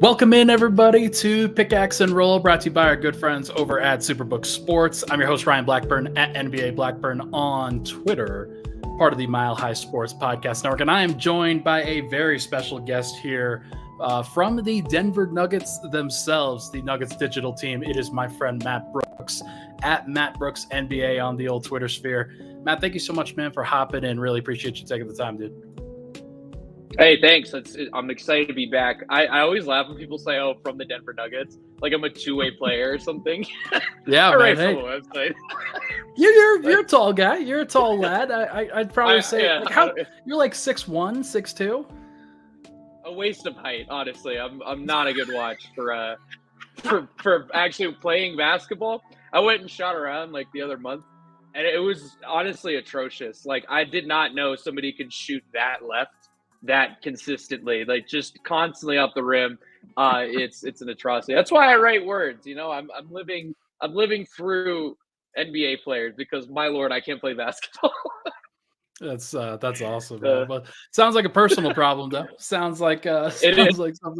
Welcome in, everybody, to Pickaxe and Roll, brought to you by our good friends over at Superbook Sports. I'm your host, Ryan Blackburn, at NBA Blackburn on Twitter, part of the Mile High Sports Podcast Network. And I am joined by a very special guest here from the Denver Nuggets themselves, the Nuggets digital team. It is my friend Matt Brooks, at Matt Brooks NBA on the old Twitter sphere. Matt, thank you so much, man, for hopping in. Really appreciate you taking the time, dude. Hey, thanks. I'm excited to be back. I always laugh when people say, "Oh, from the Denver Nuggets," like I'm a two-way player or something. Yeah, man. Right Hey. from the website. You're a tall guy. You're a tall lad. I'd probably say yeah. You're like 6'1", 6'2". A waste of height, honestly. I'm not a good watch for actually playing basketball. I went and shot around like the other month, and it was honestly atrocious. Like I did not know somebody could shoot that left that consistently, like just constantly off the rim. It's an atrocity. That's why I write words. You know, I'm living through NBA players because my lord, I can't play basketball. That's awesome, man. But sounds like a personal problem, though. Sounds like something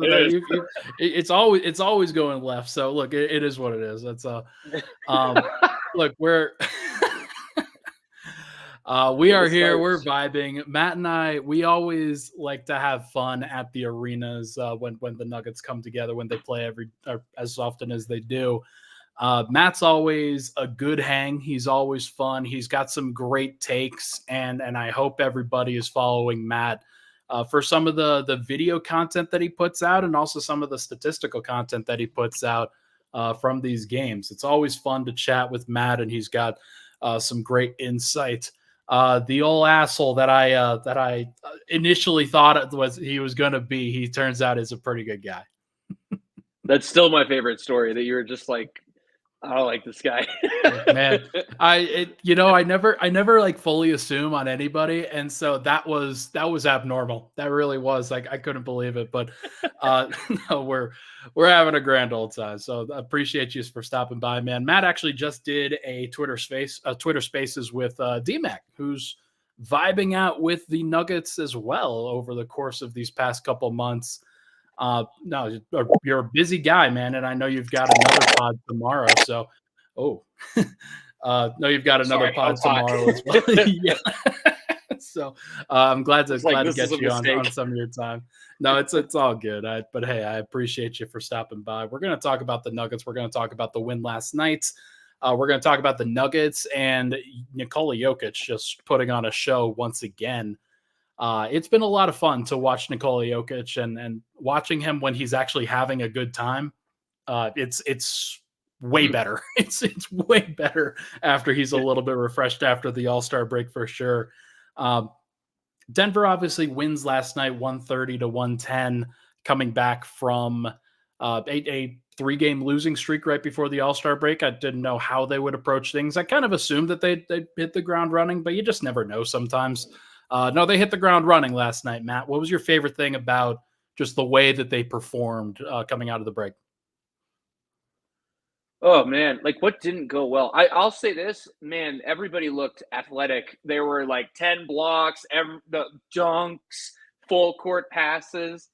that you it's always going left. So look, it is what it is. That's look, we are here. We're vibing. Matt and I, we always like to have fun at the arenas when the Nuggets come together, when they play as often as they do. Matt's always a good hang. He's always fun. He's got some great takes, and I hope everybody is following Matt for some of the video content that he puts out, and also some of the statistical content that he puts out from these games. It's always fun to chat with Matt, and he's got some great insight. The old asshole that I initially thought he was going to be, he turns out is a pretty good guy. That's still my favorite story, that you were just like, I don't like this guy. Man, I never like fully assume on anybody, and so that was abnormal. That really was, like, I couldn't believe it. But no, we're having a grand old time. So I appreciate you for stopping by, man. Matt actually just did a Twitter Spaces with DMAC, who's vibing out with the Nuggets as well over the course of these past couple months. No, you're a busy guy, man, and I know you've got another pod tomorrow. So, no, you've got another pod tomorrow as well. Yeah. So I'm glad to get you on some of your time. No, it's all good. But hey, I appreciate you for stopping by. We're going to talk about the Nuggets. We're going to talk about the win last night. We're going to talk about the Nuggets and Nikola Jokic just putting on a show once again. It's been a lot of fun to watch Nikola Jokic and watching him when he's actually having a good time. It's way better. It's way better after he's a little bit refreshed after the All-Star break, for sure. Denver obviously wins last night, 130-110, coming back from a 3-game losing streak right before the All-Star break. I didn't know how they would approach things. I kind of assumed that they'd hit the ground running, but you just never know sometimes. No, they hit the ground running last night, Matt. What was your favorite thing about just the way that they performed coming out of the break? Oh, man. Like, what didn't go well? I'll say this, man, everybody looked athletic. There were like 10 blocks, the dunks, full court passes.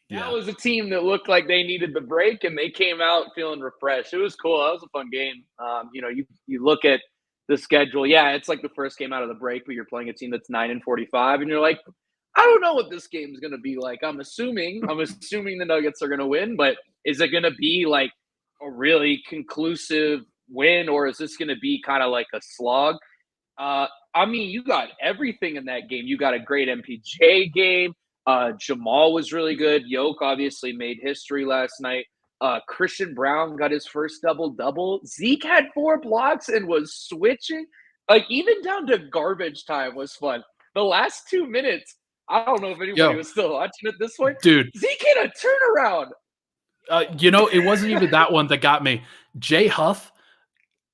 That was a team that looked like they needed the break, and they came out feeling refreshed. It was cool. That was a fun game. You look at the schedule. Yeah, it's like the first game out of the break, but you're playing a team that's 9-45, and you're like, I don't know what this game is going to be like. I'm assuming the Nuggets are going to win, but is it going to be like a really conclusive win, or is this going to be kind of like a slog? I mean, you got everything in that game. You got a great MPJ game. Jamal was really good. Yoke obviously made history last night. Christian Brown got his first double-double. Zeke had 4 blocks and was switching. Like, even down to garbage time was fun. The last 2 minutes, I don't know if anybody was still watching it this way. Dude. Zeke hit a turnaround. It wasn't even that one that got me. Jay Huff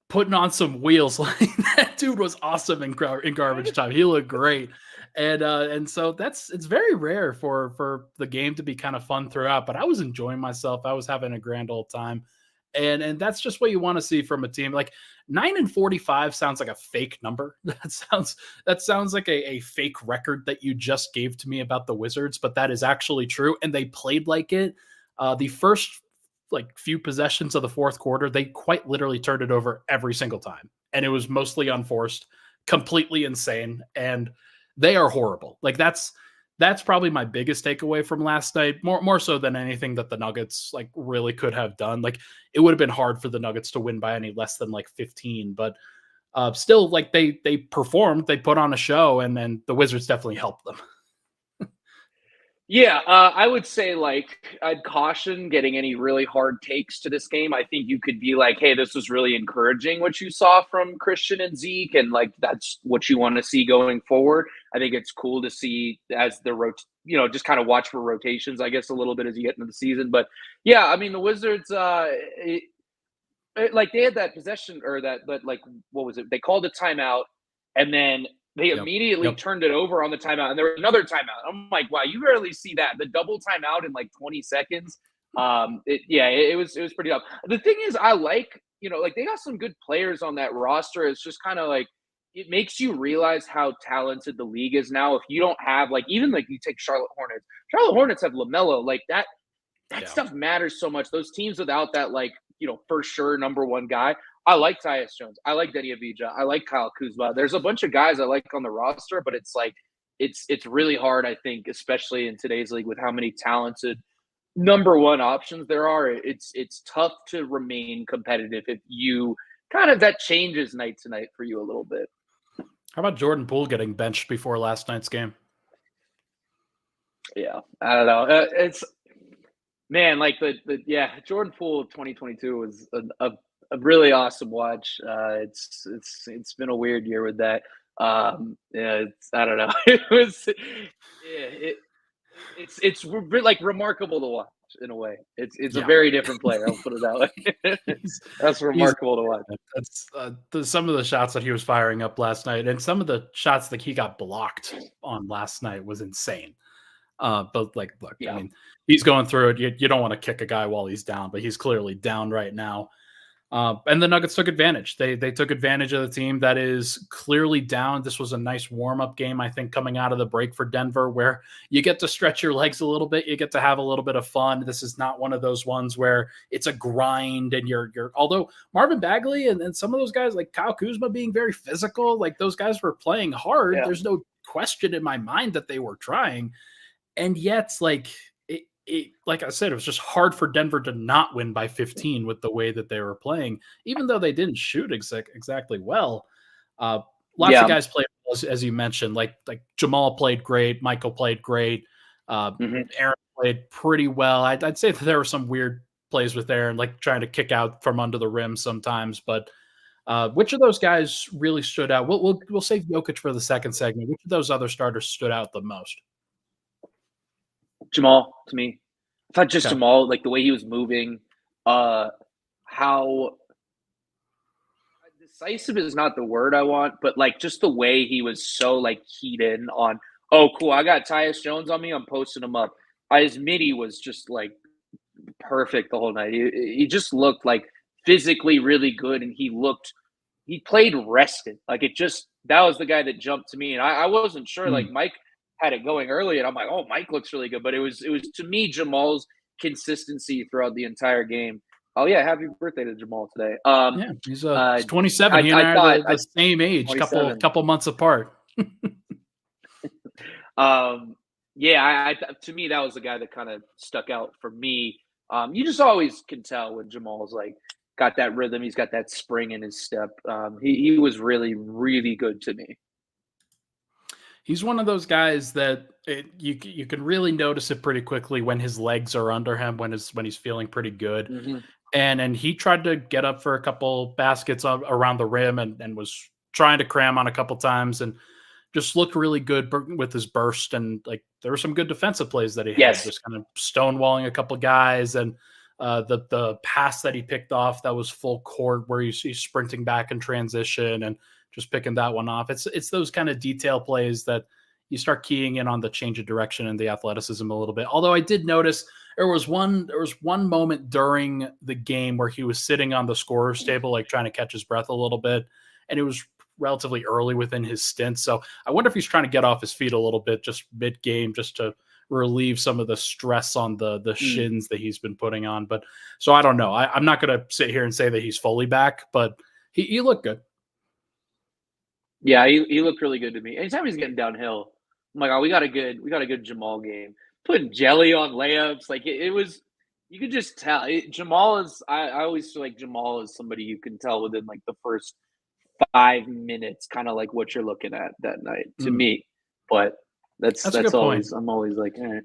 putting on some wheels. Like, that dude was awesome in garbage time. He looked great. And so it's very rare for the game to be kind of fun throughout, but I was enjoying myself. I was having a grand old time. And that's just what you want to see from a team. Like, 9-45 sounds like a fake number. That sounds like a fake record that you just gave to me about the Wizards, but that is actually true. And they played like it. The first few possessions of the fourth quarter, they quite literally turned it over every single time. And it was mostly unforced, completely insane. And they are horrible. That's probably my biggest takeaway from last night, more so than anything that the Nuggets really could have done. It would have been hard for the Nuggets to win by any less than 15, but still they performed, they put on a show, and then the Wizards definitely helped them. Yeah, I would say I'd caution getting any really hard takes to this game. I think you could be like, hey, this was really encouraging what you saw from Christian and Zeke, and that's what you want to see going forward. I think it's cool to see as the just kind of watch for rotations, I guess, a little bit as you get into the season. But yeah, I mean, the Wizards, they had that possession what was it? They called a timeout, and then they immediately turned it over on the timeout, and there was another timeout. I'm like, wow, you rarely see that. The double timeout in 20 seconds. It was pretty tough. The thing is, I they got some good players on that roster. It's just kind of it makes you realize how talented the league is now. If you don't have even you take Charlotte Hornets have LaMelo, that stuff matters so much. Those teams without that for sure number one guy. I like Tyus Jones. I like Denny Avdija. I like Kyle Kuzma. There's a bunch of guys I like on the roster, but it's it's really hard, I think, especially in today's league with how many talented number one options there are. It's tough to remain competitive if you that changes night to night for you a little bit. How about Jordan Poole getting benched before last night's game? Yeah, I don't know. It's man, Jordan Poole of 2022 was a really awesome watch. It's been a weird year with that. I don't know. It's remarkable to watch in a way. It's a very different player. I'll put it that way. That's remarkable to watch. That's some of the shots that he was firing up last night, and some of the shots that he got blocked on last night was insane. But look, I mean, he's going through it. You don't want to kick a guy while he's down, but he's clearly down right now. And the Nuggets took advantage. They took advantage of the team that is clearly down. This was a nice warm-up game, I think, coming out of the break for Denver, where you get to stretch your legs a little bit. You get to have a little bit of fun. This is not one of those ones where it's a grind and you're although Marvin Bagley and some of those guys like Kyle Kuzma being very physical, those guys were playing hard. Yeah. There's no question in my mind that they were trying. And yet, like I said, it was just hard for Denver to not win by 15 with the way that they were playing, even though they didn't shoot exactly well. Lots of guys played, as you mentioned, like Jamal played great. Michael played great. Aaron played pretty well. I'd say that there were some weird plays with Aaron, trying to kick out from under the rim sometimes. But which of those guys really stood out? We'll save Jokic for the second segment. Which of those other starters stood out the most? Jamal, to me. I thought Jamal, the way he was moving, how decisive is not the word I want, but just the way he was so keyed in on, oh, cool, I got Tyus Jones on me, I'm posting him up. His midi was just perfect the whole night. He just looked physically really good, and he played rested. That was the guy that jumped to me, and I wasn't sure. Mike had it going early, and I'm like, oh, Mike looks really good. But it was to me Jamal's consistency throughout the entire game. Oh yeah, happy birthday to Jamal today. He's 27. He and I are the same age, couple months apart. To me that was the guy that kind of stuck out for me. You just always can tell when Jamal's got that rhythm, he's got that spring in his step. He was really, really good to me. He's one of those guys that you can really notice it pretty quickly when his legs are under him, when he's feeling pretty good. Mm-hmm. And he tried to get up for a couple baskets around the rim and was trying to cram on a couple times and just looked really good with his burst. And there were some good defensive plays that he had, just kind of stonewalling a couple guys. And the pass that he picked off that was full court where he's sprinting back in transition and just picking that one off. It's those kind of detail plays that you start keying in on the change of direction and the athleticism a little bit. Although I did notice there was one moment during the game where he was sitting on the scorer's table, trying to catch his breath a little bit. And it was relatively early within his stint. So I wonder if he's trying to get off his feet a little bit, just mid game, just to relieve some of the stress on the shins that he's been putting on. But so I don't know. I'm not going to sit here and say that he's fully back, but he looked good. Yeah, he looked really good to me. Anytime he's getting downhill, I'm like, oh, we got a good Jamal game. Putting jelly on layups, like it was, you could just tell. Jamal is. I always feel like Jamal is somebody you can tell within like the first 5 minutes, kind of like what you're looking at that night to me. But that's always point. I'm always like, eh.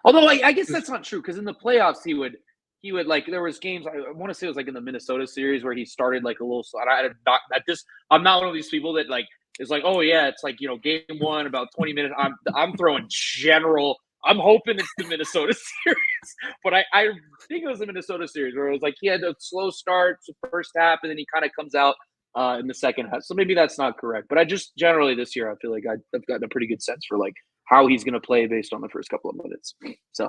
Although I guess that's not true because in the playoffs he would like there was games I want to say it was like in the Minnesota series where he started like a little slow. I'm not one of these people that like is like, oh yeah, it's like, you know, game one about 20 minutes. I'm throwing general. I'm hoping it's the Minnesota series, but I think it was the Minnesota series where it was like he had a slow start the first half and then he kind of comes out in the second half. So maybe that's not correct, but I just generally this year I feel like I've gotten a pretty good sense for like how he's going to play based on the first couple of minutes. So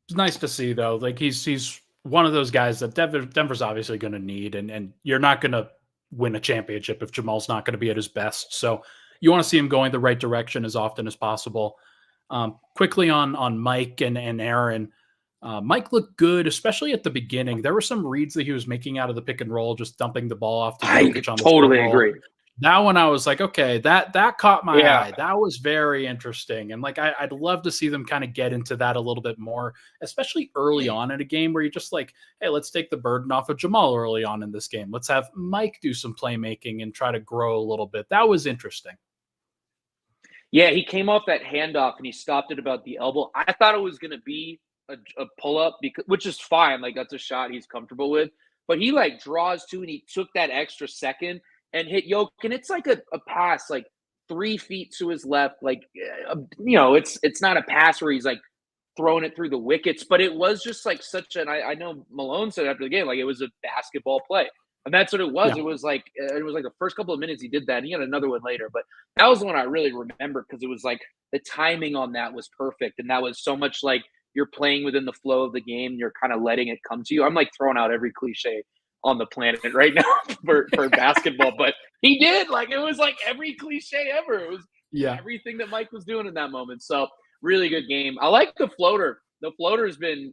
it's nice to see though. Like he's one of those guys that Denver's obviously going to need, and you're not going to win a championship if Jamal's not going to be at his best. So you want to see him going the right direction as often as possible. Quickly on Mike and Aaron. Mike looked good, especially at the beginning. There were some reads that he was making out of the pick and roll, just dumping the ball off to Jokic on the totally agree. That one I was like, okay, that caught my eye. That was very interesting. And like I'd love to see them kind of get into that a little bit more, especially early on in a game where you're just like, hey, let's take the burden off of Jamal early on in this game. Let's have Mike do some playmaking and try to grow a little bit. That was interesting. Yeah, he came off that handoff and he stopped at about the elbow. I thought it was going to be a pull-up, which is fine. Like, that's a shot he's comfortable with. But he, like, draws to and he took that extra second and hit Jokic. And it's like a pass, like, 3 feet to his left. Like, you know, it's not a pass where he's, like, throwing it through the wickets. But it was just, like, such an – I know Malone said after the game, like, it was a basketball play. And that's what it was. Yeah. It was like the first couple of minutes he did that. And he had another one later. But that was the one I really remember because it was like the timing on that was perfect. And that was so much like you're playing within the flow of the game. And you're kind of letting it come to you. I'm like throwing out every cliche on the planet right now for basketball. But he did. Like, it was like every cliche ever. It was everything that Mike was doing in that moment. So really good game. I like the floater. The floater's been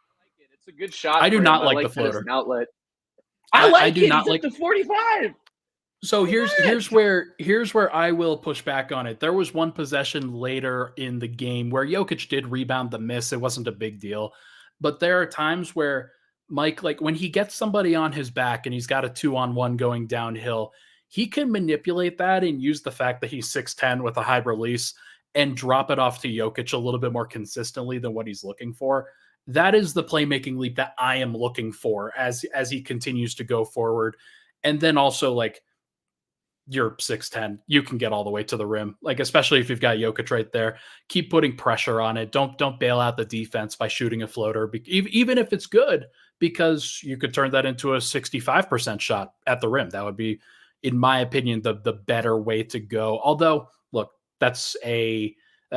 – it's a good shot. I do not like the floater. An outlet. I do not like the 45. So here's where I will push back on it. There was one possession later in the game where Jokic did rebound the miss. It wasn't a big deal. But there are times where Mike, like when he gets somebody on his back and he's got a 2-on-1 going downhill, he can manipulate that and use the fact that he's 6'10" with a high release and drop it off to Jokic a little bit more consistently than what he's looking for. That is the playmaking leap that I am looking for as he continues to go forward. And then also, like, you're 6'10", you can get all the way to the rim. Like, especially if you've got Jokic right there, keep putting pressure on it. Don't bail out the defense by shooting a floater, even if it's good, because you could turn that into a 65% shot at the rim. That would be, in my opinion, the better way to go. Although, look, that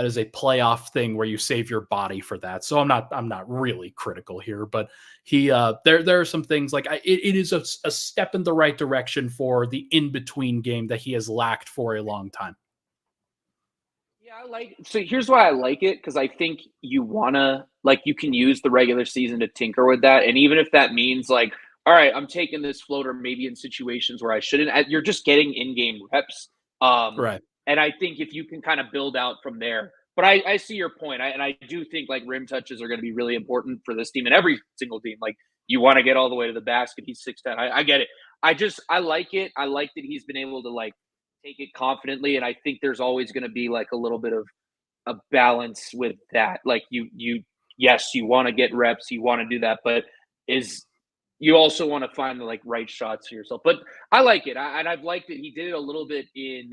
is a playoff thing where you save your body for that. So I'm not really critical here, but there are some things like it is a step in the right direction for the in-between game that he has lacked for a long time. Yeah, so here's why I like it. Cause I think you can use the regular season to tinker with that. And even if that means like, all right, I'm taking this floater maybe in situations where I shouldn't, you're just getting in-game reps. Right. And I think if you can kind of build out from there, but I see your point. I do think like rim touches are going to be really important for this team and every single team. Like you want to get all the way to the basket. He's 6'10". I get it. I like it. I like that he's been able to like take it confidently. And I think there's always going to be like a little bit of a balance with that. Like yes, you want to get reps, you want to do that, but you also want to find the like right shots for yourself. But I like it. And I've liked it. He did it a little bit in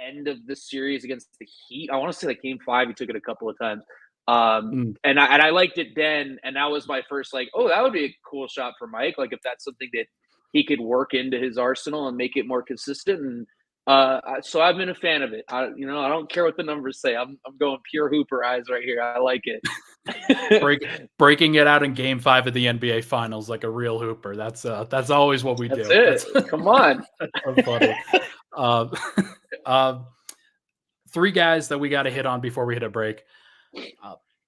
end of the series against the Heat. I want to say like game 5, he took it a couple of times. And I liked it then. And that was my first like, oh, that would be a cool shot for Mike. Like if that's something that he could work into his arsenal and make it more consistent. And so I've been a fan of it. I don't care what the numbers say. I'm going pure hooper eyes right here. I like it. Breaking it out in game 5 of the NBA finals like a real hooper. That's always what we do. That's it. Come on. That's so funny. 3 guys that we got to hit on before we hit a break.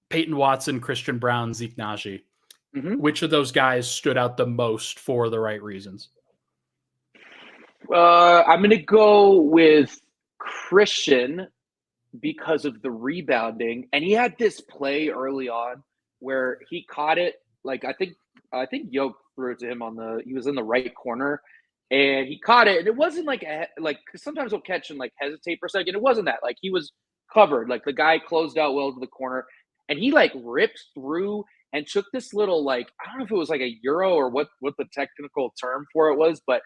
Peyton Watson, Christian Brown, Zeke Naji. Mm-hmm. Which of those guys stood out the most for the right reasons? I'm going to go with Christian because of the rebounding. And he had this play early on where he caught it. Like, I think Yoke threw it to him he was in the right corner and he caught it. And it wasn't like, cause sometimes he'll catch and like hesitate for a second. It wasn't that. Like, he was covered. Like, the guy closed out well to the corner and he like ripped through and took this little, like, I don't know if it was like a Euro or what the technical term for it was, but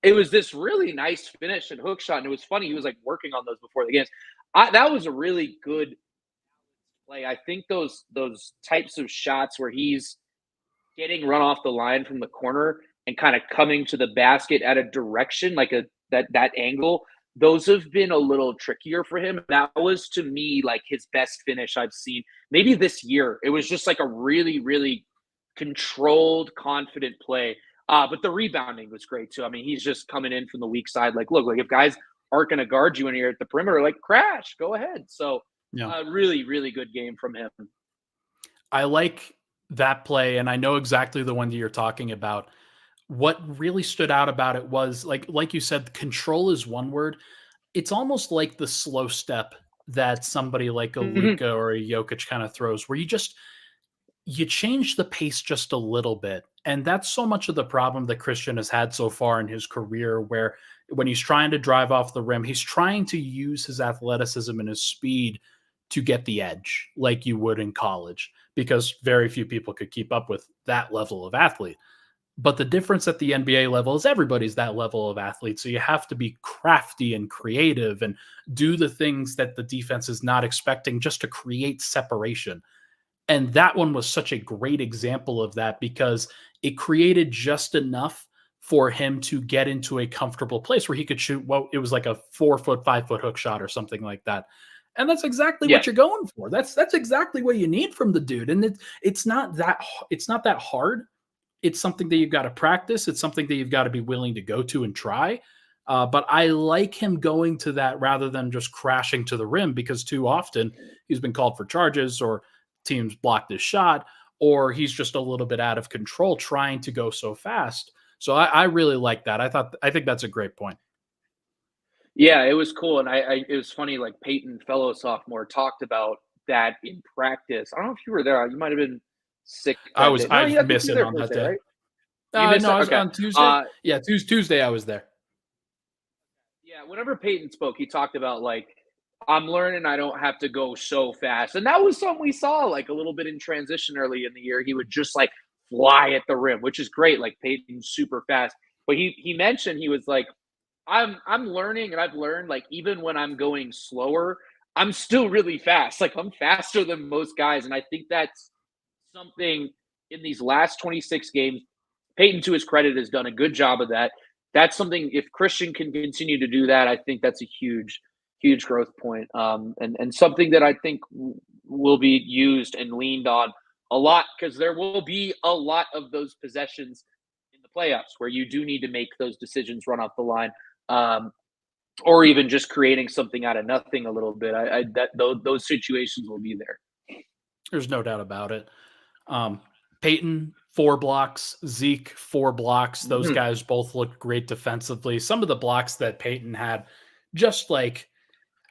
it was this really nice finish and hook shot. And it was funny. He was like working on those before the games. That was a really good play. I think those types of shots where he's getting run off the line from the corner and kind of coming to the basket at a direction, like that angle, those have been a little trickier for him. That was, to me, like his best finish I've seen maybe this year. It was just like a really, really controlled, confident play. But the rebounding was great too. I mean, he's just coming in from the weak side. Like, look, like if guys aren't going to guard you when you're at the perimeter, like crash, go ahead. So really, really good game from him. I like that play. And I know exactly the one that you're talking about. What really stood out about it was like you said, control is one word. It's almost like the slow step that somebody like a Luka or a Jokic kind of throws, where you change the pace just a little bit. And that's so much of the problem that Christian has had so far in his career, where when he's trying to drive off the rim, he's trying to use his athleticism and his speed to get the edge like you would in college, because very few people could keep up with that level of athlete. But the difference at the NBA level is everybody's that level of athlete. So you have to be crafty and creative and do the things that the defense is not expecting just to create separation. And that one was such a great example of that, because it created just enough for him to get into a comfortable place where he could shoot. Well, it was like a 4-foot, 5-foot hook shot or something like that. And that's exactly what you're going for. That's exactly what you need from the dude. And it's not that hard. It's something that you've got to practice. It's something that you've got to be willing to go to and try. But I like him going to that rather than just crashing to the rim, because too often he's been called for charges, or teams blocked his shot, or he's just a little bit out of control trying to go so fast. So I really like that. I think that's a great point. Yeah, it was cool. And it was funny, like Peyton, fellow sophomore, talked about that in practice. I don't know if you were there. You might have been sick. I missed it on that day. Right? I was on Tuesday. Tuesday I was there. Yeah, whenever Peyton spoke, he talked about like, I'm learning I don't have to go so fast. And that was something we saw like a little bit in transition early in the year. He would just like fly at the rim, which is great. Like Peyton's super fast. But he mentioned, he was like, I'm learning, and I've learned like even when I'm going slower, I'm still really fast. Like I'm faster than most guys. And I think that's something in these last 26 games. Peyton, to his credit, has done a good job of that. That's something, if Christian can continue to do that, I think that's a huge growth point, and something that I think will be used and leaned on a lot, because there will be a lot of those possessions in the playoffs where you do need to make those decisions, run off the line, or even just creating something out of nothing a little bit. Those situations will be there. There's no doubt about it. Peyton, 4 blocks, Zeke, 4 blocks. Those guys both looked great defensively. Some of the blocks that Peyton had, just like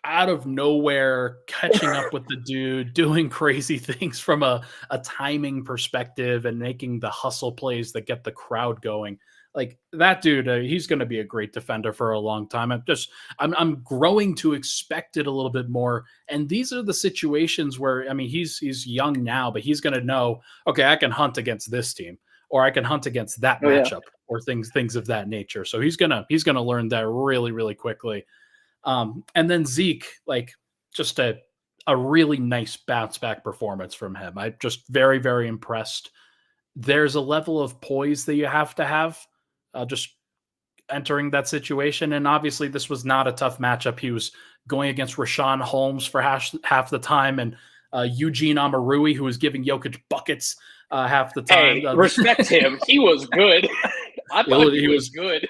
out of nowhere, catching up with the dude, doing crazy things from a timing perspective and making the hustle plays that get the crowd going. Like that dude, he's going to be a great defender for a long time. I'm growing to expect it a little bit more. And these are the situations where, I mean, he's young now, but he's going to know, okay, I can hunt against this team, or I can hunt against that matchup, or things of that nature. So he's going to learn that really, really quickly. And then Zeke, like just a really nice bounce back performance from him. I'm just very, very impressed. There's a level of poise that you have to have just entering that situation. And obviously this was not a tough matchup. He was going against Rashawn Holmes for half the time, and Eugene Amarui, who was giving Jokic buckets half the time. Hey, respect him. He was good. I thought he was good.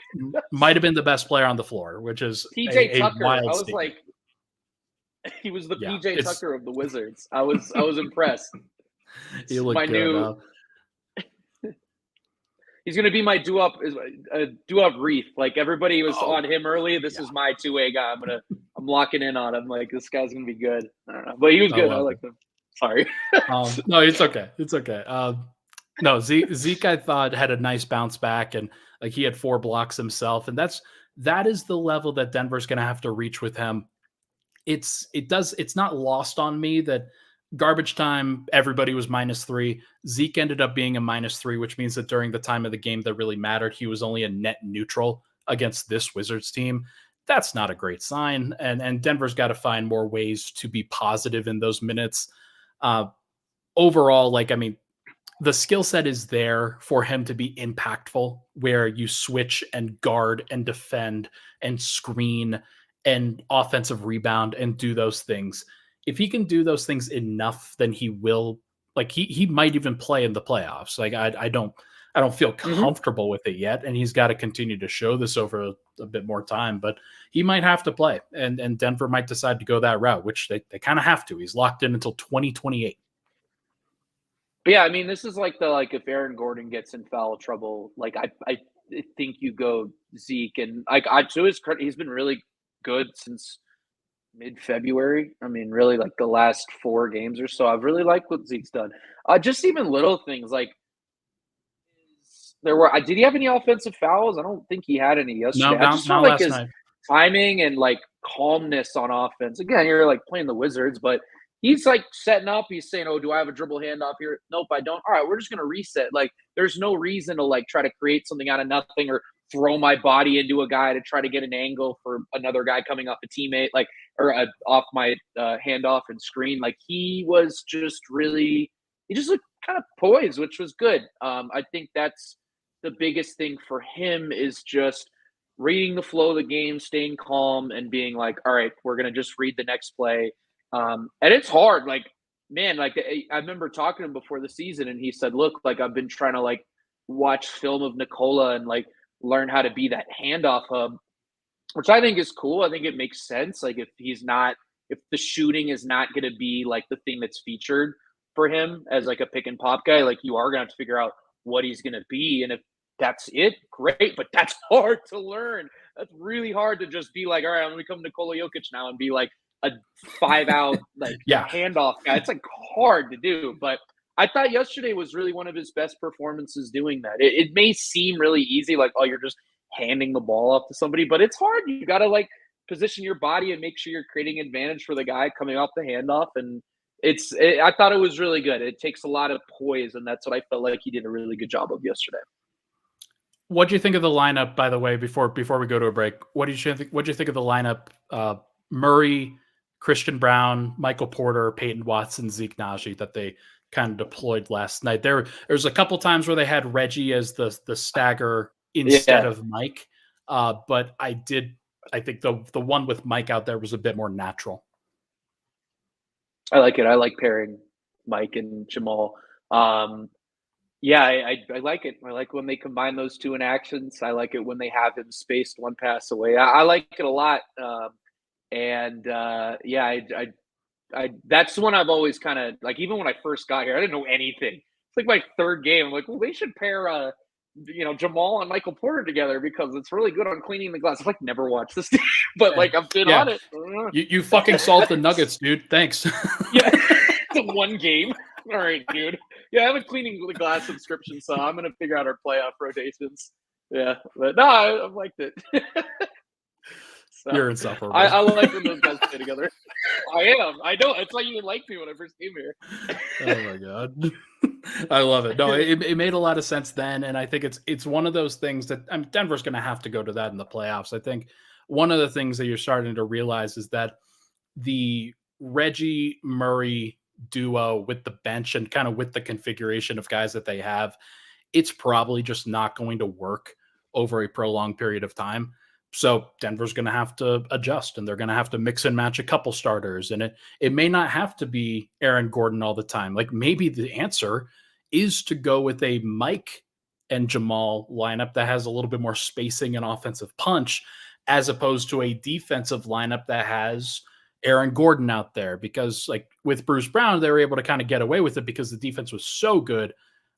Might have been the best player on the floor, which is TJ Tucker. wild I was statement. like, He was the PJ Tucker of the Wizards. I was impressed. He looked good. He's going to be my doo-up Reef. Like, everybody was on him early. This is my two-way guy. I'm locking in on him. Like, this guy's going to be good. I don't know. But he was good. I like him. Sorry. No, it's okay. It's okay. No, Zeke, I thought, had a nice bounce back, and like he had 4 blocks himself. And that is the level that Denver's going to have to reach with him. It's not lost on me that garbage time, everybody was -3. Zeke ended up being a -3, which means that during the time of the game that really mattered, he was only a net neutral against this Wizards team. That's not a great sign. And Denver's got to find more ways to be positive in those minutes. Overall, the skill set is there for him to be impactful, where you switch and guard and defend and screen and offensive rebound and do those things. If he can do those things enough, then he will, he might even play in the playoffs. I don't feel comfortable with it yet, and he's got to continue to show this over a bit more time, but he might have to play, and Denver might decide to go that route, which they kind of have to. He's locked in until 2028. But yeah, this is if Aaron Gordon gets in foul trouble, I think you go Zeke, and to his credit, he's been really good since mid-February. Really, the last 4 games or so, I've really liked what Zeke's done. Just even little things did he have any offensive fouls? I don't think he had any yesterday. No, I just felt his timing and calmness on offense. Again, you're playing the Wizards, but he's setting up. He's saying, "Oh, do I have a dribble handoff here? Nope, I don't. All right, we're just gonna reset." There's no reason to try to create something out of nothing or throw my body into a guy to try to get an angle for another guy coming off a teammate, or off my handoff and screen. He was just really, he just looked kind of poised, which was good. I think that's the biggest thing for him, is just reading the flow of the game, staying calm, and being all right, we're gonna just read the next play. And it's hard. I remember talking to him before the season, and he said, "Look, I've been trying to watch film of Nikola and learn how to be that handoff hub," which I think is cool. I think it makes sense. If the shooting is not going to be the thing that's featured for him as a pick and pop guy, you are going to have to figure out what he's going to be. And if that's it, great. But that's hard to learn. That's really hard to just be all right, I'm going to become Nikola Jokic now and be a 5-out handoff guy. It's hard to do. But I thought yesterday was really one of his best performances doing that. It may seem really easy, oh, you're just handing the ball off to somebody, but it's hard. You got to position your body and make sure you're creating advantage for the guy coming off the handoff. And I thought it was really good. It takes a lot of poise, and that's what I felt like he did a really good job of yesterday. What do you think of the lineup, by the way, before we go to a break? What do you think of the lineup? Murray, Christian Brown, Michael Porter, Peyton Watson, Zeke Naji, that they kind of deployed last night. There was a couple times where they had Reggie as the stagger instead of Mike. But I think the one with Mike out there was a bit more natural. I like it. I like pairing Mike and Jamal. I like it. I like when they combine those two in actions. I like it when they have him spaced one pass away. I like it a lot. That's the one I've always kind of even when I first got here, I didn't know anything. It's my 3rd game. I'm well, they should pair Jamal and Michael Porter together because it's really good on cleaning the glass. I've never watched this team, but I've been on it. You fucking solved the Nuggets, dude. Thanks. Yeah, it's one game. All right, dude. Yeah, I have a cleaning the glass subscription, so I'm gonna figure out our playoff rotations. Yeah, but no, I liked it. So, you're insufferable. I like when those guys play together. I am. I know. It's like you didn't like me when I first came here. Oh my god, I love it. No, it made a lot of sense then, and I think it's one of those things that Denver's going to have to go to that in the playoffs. I think one of the things that you're starting to realize is that the Reggie Murray duo with the bench and kind of with the configuration of guys that they have, it's probably just not going to work over a prolonged period of time. So Denver's going to have to adjust, and they're going to have to mix and match a couple starters. And it may not have to be Aaron Gordon all the time. Maybe the answer is to go with a Mike and Jamal lineup that has a little bit more spacing and offensive punch, as opposed to a defensive lineup that has Aaron Gordon out there, because like with Bruce Brown, they were able to kind of get away with it because the defense was so good.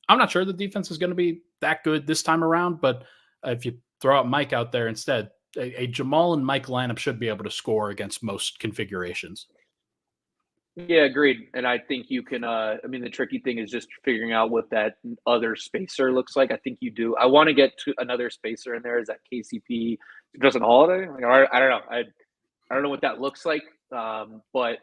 I'm not sure the defense is going to be that good this time around, but if you throw out Mike out there instead, a Jamal and Mike lineup should be able to score against most configurations. Yeah, agreed. And I think you can, the tricky thing is just figuring out what that other spacer looks like. I think you do. I want to get to another spacer in there. Is that KCP, Justin Holiday? Like, I don't know. I don't know what that looks like. But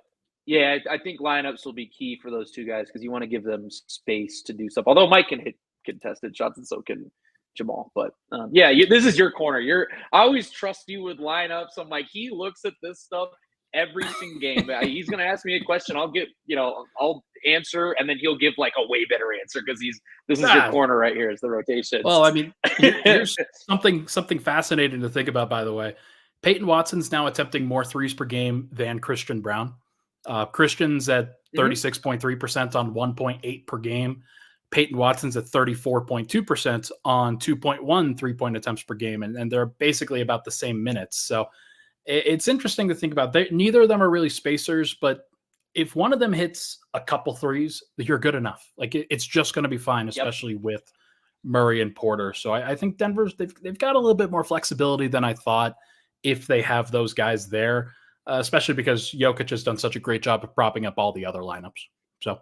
yeah, I think lineups will be key for those two guys because you want to give them space to do stuff. Although Mike can hit contested shots and so can Jamal. But this is your corner. I always trust you with lineups. I'm like, he looks at this stuff every single game. He's going to ask me a question. I'll answer, and then he'll give like a way better answer because this is your corner right here. Is the rotation. Well, I mean, here's something fascinating to think about, by the way. Peyton Watson's now attempting more threes per game than Christian Braun. Christian's at 36.3% on 1.8 per game. Peyton Watson's at 34.2% on 2.1 3-point attempts per game. And they're basically about the same minutes. So it's interesting to think about. Neither of them are really spacers, but if one of them hits a couple threes, you're good enough. Like it's just going to be fine, especially with Murray and Porter. So I think Denver's they've got a little bit more flexibility than I thought if they have those guys there, especially because Jokic has done such a great job of propping up all the other lineups. So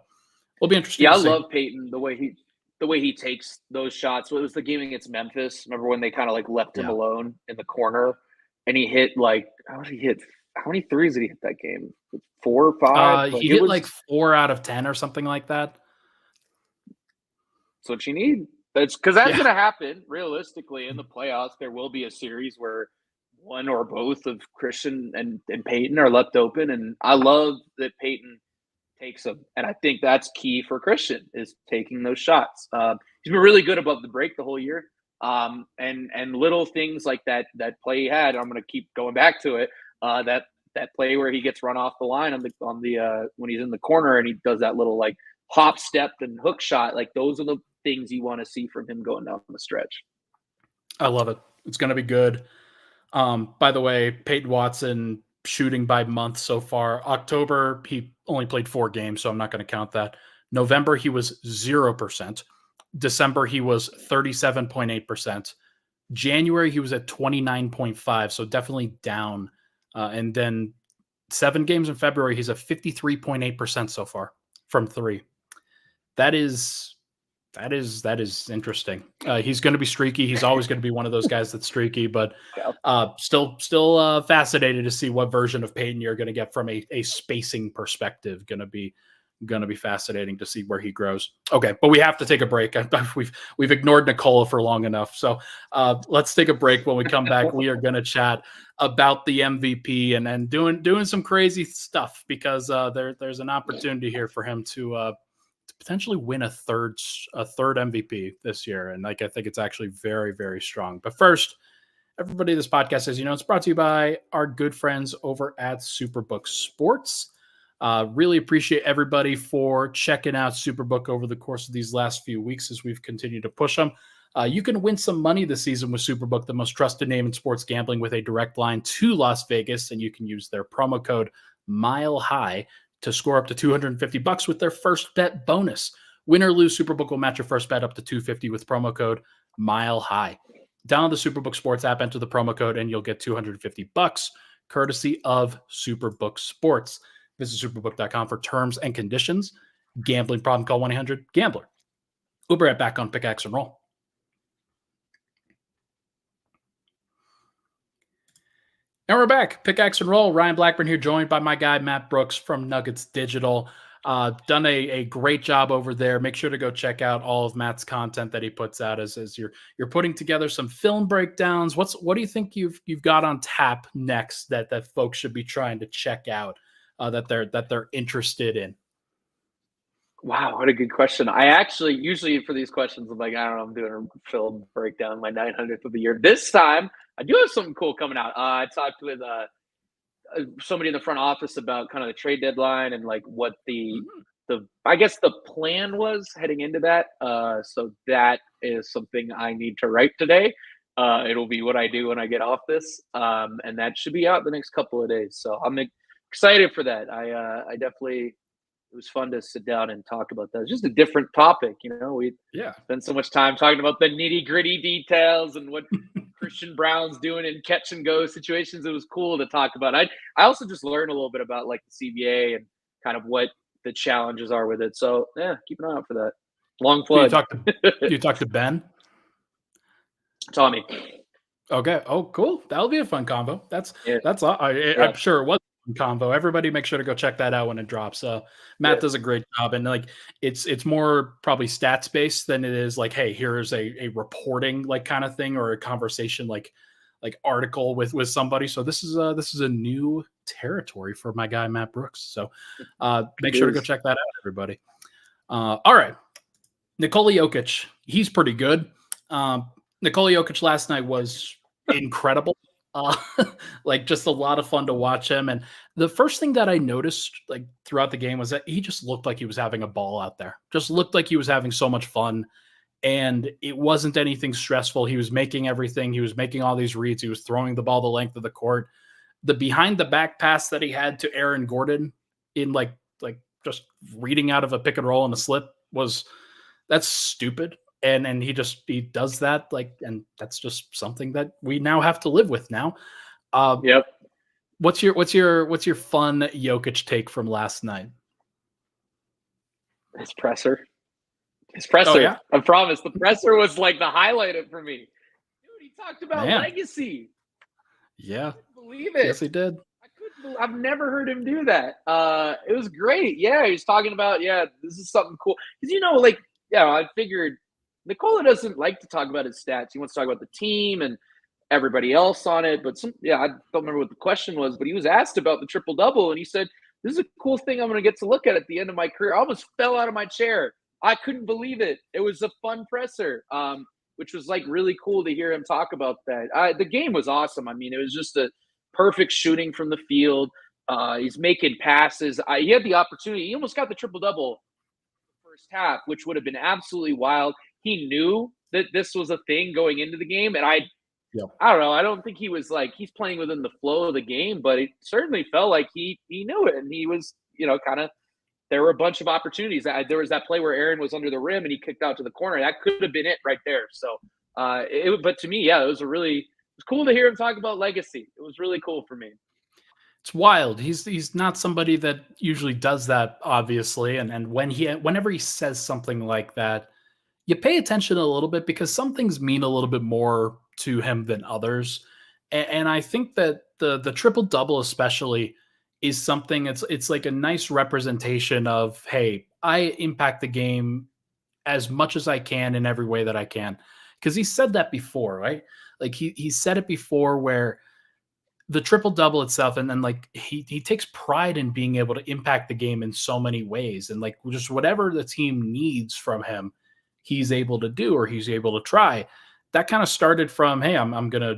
it'll be interesting. Yeah, I love Peyton the way he takes those shots. Well, it was the game against Memphis. Remember when they kind of like left him alone in the corner? And he hit how many threes did he hit that game? 4 or 5? He hit like 4 out of 10 or something like that. That's what you need. That's because that's going to happen realistically in the playoffs. There will be a series where one or both of Christian and Peyton are left open. And I love that Peyton takes them. And I think that's key for Christian is taking those shots. He's been really good above the break the whole year. And little things like that play he had, I'm going to keep going back to it. That play where he gets run off the line on the when he's in the corner and he does that little like hop step and hook shot. Like those are the things you want to see from him going down the stretch. I love it. It's going to be good. By the way, Peyton Watson shooting by month so far. October, he only played 4 games, so I'm not going to count that. November, he was 0%. December, he was 37.8%. January, he was at 29.5%, so definitely down. And then 7 games in February, he's at 53.8% so far from 3. That is interesting. He's going to be streaky. He's always going to be one of those guys that's streaky, but still fascinated to see what version of Peyton you're going to get from a spacing perspective. Going to be fascinating to see where he grows. Okay, but we have to take a break. We've ignored Nikola for long enough. So let's take a break. When we come back, we are going to chat about the MVP and doing some crazy stuff because there's an opportunity here for him to potentially win a third MVP this year. And I think it's actually very, very strong. But first, everybody, this podcast, as you know, it's brought to you by our good friends over at Superbook Sports. Really appreciate everybody for checking out Superbook over the course of these last few weeks as we've continued to push them. You can win some money this season with Superbook, the most trusted name in sports gambling, with a direct line to Las Vegas, and you can use their promo code MILEHIGH to score up to $250 with their first bet bonus. Win or lose, Superbook will match your first bet up to $250 with promo code MILEHIGH. Download the Superbook Sports app, enter the promo code, and you'll get $250 courtesy of Superbook Sports. Visit superbook.com for terms and conditions. Gambling problem, call 1-800-GAMBLER. We'll be right back on Pickaxe and Roll. And we're back. Pickaxe and Roll. Ryan Blackburn here, joined by my guy, Matt Brooks from Nuggets Digital. Done a great job over there. Make sure to go check out all of Matt's content that he puts out as you're putting together some film breakdowns. What do you think you've got on tap next that folks should be trying to check out that they're interested in? Wow, what a good question. I actually usually for these questions, I'm like, I don't know, I'm doing a film breakdown, my 900th of the year. This time, I do have something cool coming out. I talked with somebody in the front office about kind of the trade deadline and like what the I guess the plan was heading into that. So that is something I need to write today. It'll be what I do when I get off this, and that should be out the next couple of days. So excited for that. I definitely, it was fun to sit down and talk about that. It's just a different topic, we spend so much time talking about the nitty gritty details and what Christian Brown's doing in catch and go situations. It was cool to talk about. I also just learned a little bit about like the CBA and kind of what the challenges are with it. So yeah, keep an eye out for that. Long plug. You talk to Ben? Tommy. Okay. Oh, cool. That'll be a fun combo. I'm sure it was a fun combo. Everybody make sure to go check that out when it drops. Matt does a great job, and like it's more probably stats based than it is like, hey, here's a reporting like kind of thing or a conversation like article with somebody. So this is a new territory for my guy Matt Brooks. So make sure to go check that out, everybody. All right. Nikola Jokic, he's pretty good. Nikola Jokic last night was incredible. Like just a lot of fun to watch him. And the first thing that I noticed like throughout the game was that he just looked like he was having a ball out there. Just looked like he was having so much fun. And it wasn't anything stressful. He was making everything. He was making all these reads. He was throwing the ball the length of the court. The behind the back pass that he had to Aaron Gordon in like just reading out of a pick and roll and a slip that's stupid. And he does that and that's just something that we now have to live with now. Yep. What's your fun Jokic take from last night? His presser. Oh, yeah? I promise. The presser was like the highlight for me. Dude, he talked about legacy. Yeah. I couldn't believe it. Yes, he did. I've never heard him do that. It was great. Yeah, he was talking about, this is something cool. Because, I figured Nikola doesn't like to talk about his stats. He wants to talk about the team and everybody else on it. But I don't remember what the question was, but he was asked about the triple-double, and he said, this is a cool thing I'm going to get to look at the end of my career. I almost fell out of my chair. I couldn't believe it. It was a fun presser, which was like really cool to hear him talk about that. The game was awesome. I mean, it was just a perfect shooting from the field. He's making passes. He had the opportunity. He almost got the triple-double the first half, which would have been absolutely wild. He knew that this was a thing going into the game, and I don't know. I don't think he was like he's playing within the flow of the game, but it certainly felt like he knew it, and he was kind of. There were a bunch of opportunities. There was that play where Aaron was under the rim and he kicked out to the corner. That could have been it right there. So, but to me, it was cool to hear him talk about legacy. It was really cool for me. It's wild. He's not somebody that usually does that, obviously. And whenever he says something like that, you pay attention a little bit because some things mean a little bit more to him than others. And I think that the triple double especially is something it's like a nice representation of, hey, I impact the game as much as I can in every way that I can. Because he said that before, right? Like he said it before where the triple double itself, and then like he takes pride in being able to impact the game in so many ways. And like just whatever the team needs from him, he's able to do or he's able to try. That kind of started from, hey, I'm gonna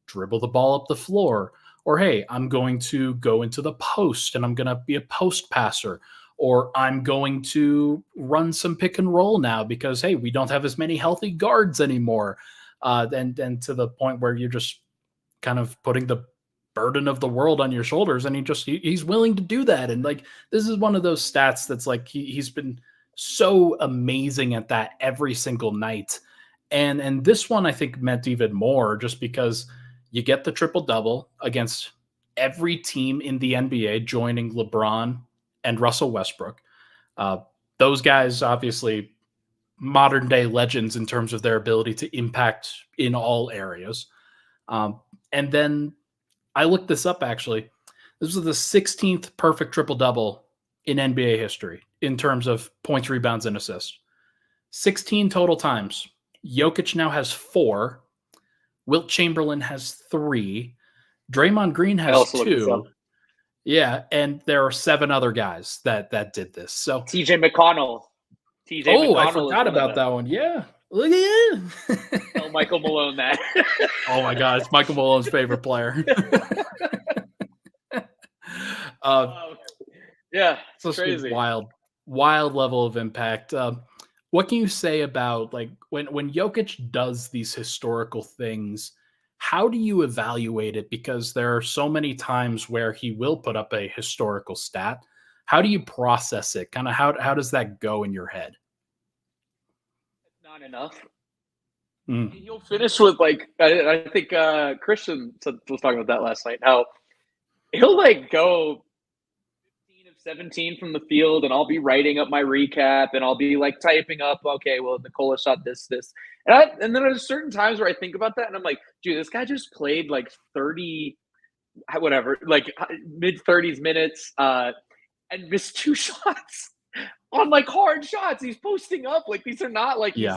dribble the ball up the floor. Or, hey, I'm going to go into the post and I'm going to be a post passer. Or I'm going to run some pick and roll now because, hey, we don't have as many healthy guards anymore. And to the point where you're just kind of putting the burden of the world on your shoulders. And he's willing to do that. And like, this is one of those stats that's like, he's been so amazing at that every single night. And this one I think meant even more just because you get the triple-double against every team in the NBA joining LeBron and Russell Westbrook. Those guys, obviously, modern-day legends in terms of their ability to impact in all areas. And then I looked this up, actually. This was the 16th perfect triple-double in NBA history in terms of points, rebounds, and assists. 16 total times. Jokic now has 4. Wilt Chamberlain has 3. Draymond Green has 2. Yeah, and there are 7 other guys that did this. So TJ McConnell. I forgot about that one. Yeah. Look at you. Tell Michael Malone that. Oh my God, it's Michael Malone's favorite player. Yeah, it's crazy. Wild level of impact. What can you say about like when Jokic does these historical things? How do you evaluate it? Because there are so many times where he will put up a historical stat. How do you process it? Kind of how does that go in your head? Not enough. Mm. You'll finish with like I think Christian was talking about that last night. How he'll like go 15 of 17 from the field, and I'll be writing up my recap, and I'll be like typing up, okay, well, Nikola shot this, and then there's certain times where I think about that, and I'm like, dude, this guy just played like 30, whatever, like mid 30s minutes, and missed 2 shots on like hard shots. He's posting up like these are not like he's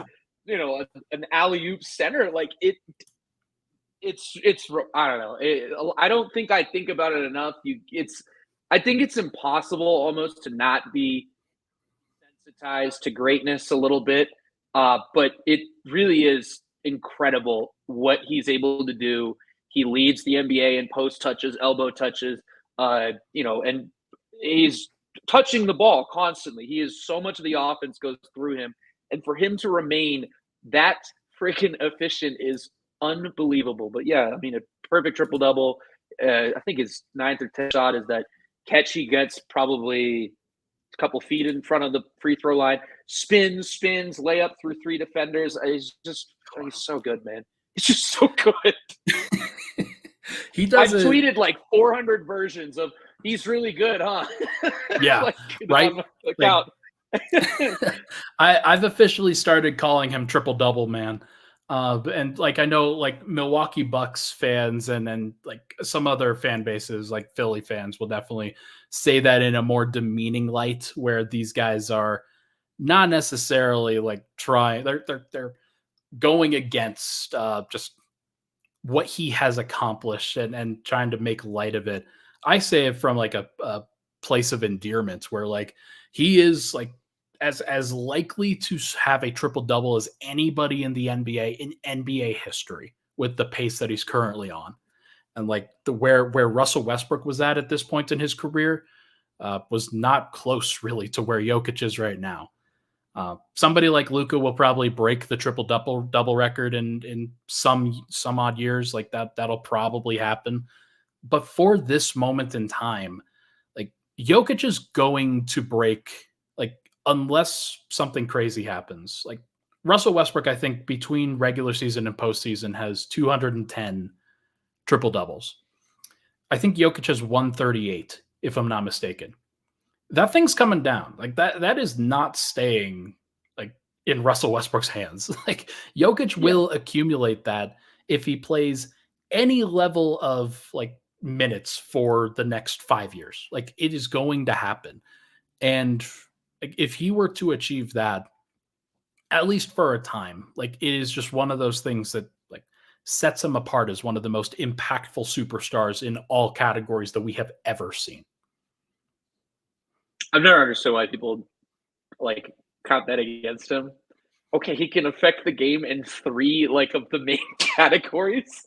an alley oop center. Like it's I don't know. I don't think I think about it enough. I think it's impossible almost to not be sensitized to greatness a little bit. But it really is incredible what he's able to do. He leads the NBA in post touches, elbow touches, and he's touching the ball constantly. He is so much of the offense goes through him. And for him to remain that freaking efficient is unbelievable. But yeah, I mean, a perfect triple double. I think his 9th or 10th shot is that catch he gets probably a couple feet in front of the free throw line. Spins, layup through 3 defenders. He's so good, man. He's just so good. I've tweeted like 400 versions of he's really good, huh? Yeah, right. I've officially started calling him triple double man. And like I know like Milwaukee Bucks fans and then like some other fan bases like Philly fans will definitely say that in a more demeaning light, where these guys are not necessarily like trying, they're going against just what he has accomplished and trying to make light of it. I say it from like a place of endearment, where like he is like as likely to have a triple double as anybody in the NBA in NBA history with the pace that he's currently on. And like where Russell Westbrook was at this point in his career was not close really to where Jokic is right now. Somebody like Luka will probably break the triple double record in some odd years, like that'll probably happen. But for this moment in time, like Jokic is going to break, like unless something crazy happens. Like Russell Westbrook, I think between regular season and postseason has 210 triple doubles. I think Jokic has 138, if I'm not mistaken. That thing's coming down. Like that is not staying like in Russell Westbrook's hands. Like Jokic will accumulate that if he plays any level of like minutes for the next 5 years. Like it is going to happen. And if he were to achieve that, at least for a time, like it is just one of those things that like sets him apart as one of the most impactful superstars in all categories that we have ever seen. I've never understood why people like count that against him. Okay, he can affect the game in 3 like of the main categories.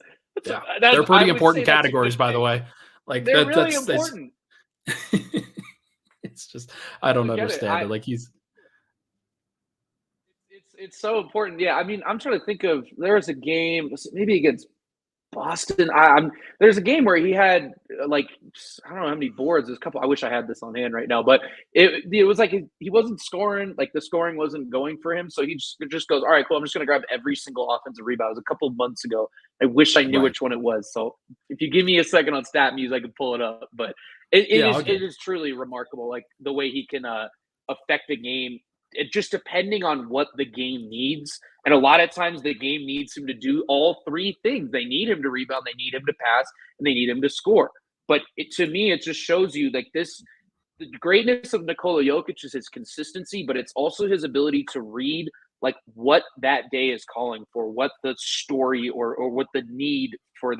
Yeah, they're pretty important categories, by the way. Like they're really important. It's just I don't understand it. Like it's so important. Yeah, I mean, I'm trying to think of there was a game maybe against Boston. There's a game where he had like I don't know how many boards. There's a couple. I wish I had this on hand right now, but it was like he wasn't scoring. Like the scoring wasn't going for him, so he just goes, all right, cool. I'm just gonna grab every single offensive rebound. It was a couple of months ago. I wish I knew which one it was. So if you give me a second on Stat Muse, I can pull it up. But it is truly remarkable, like the way he can affect a game. It just depending on what the game needs. And a lot of times the game needs him to do all 3 things. They need him to rebound, they need him to pass, and they need him to score. But to me, it just shows you like the greatness of Nikola Jokic is his consistency, but it's also his ability to read like what that day is calling for, what the story or what the need for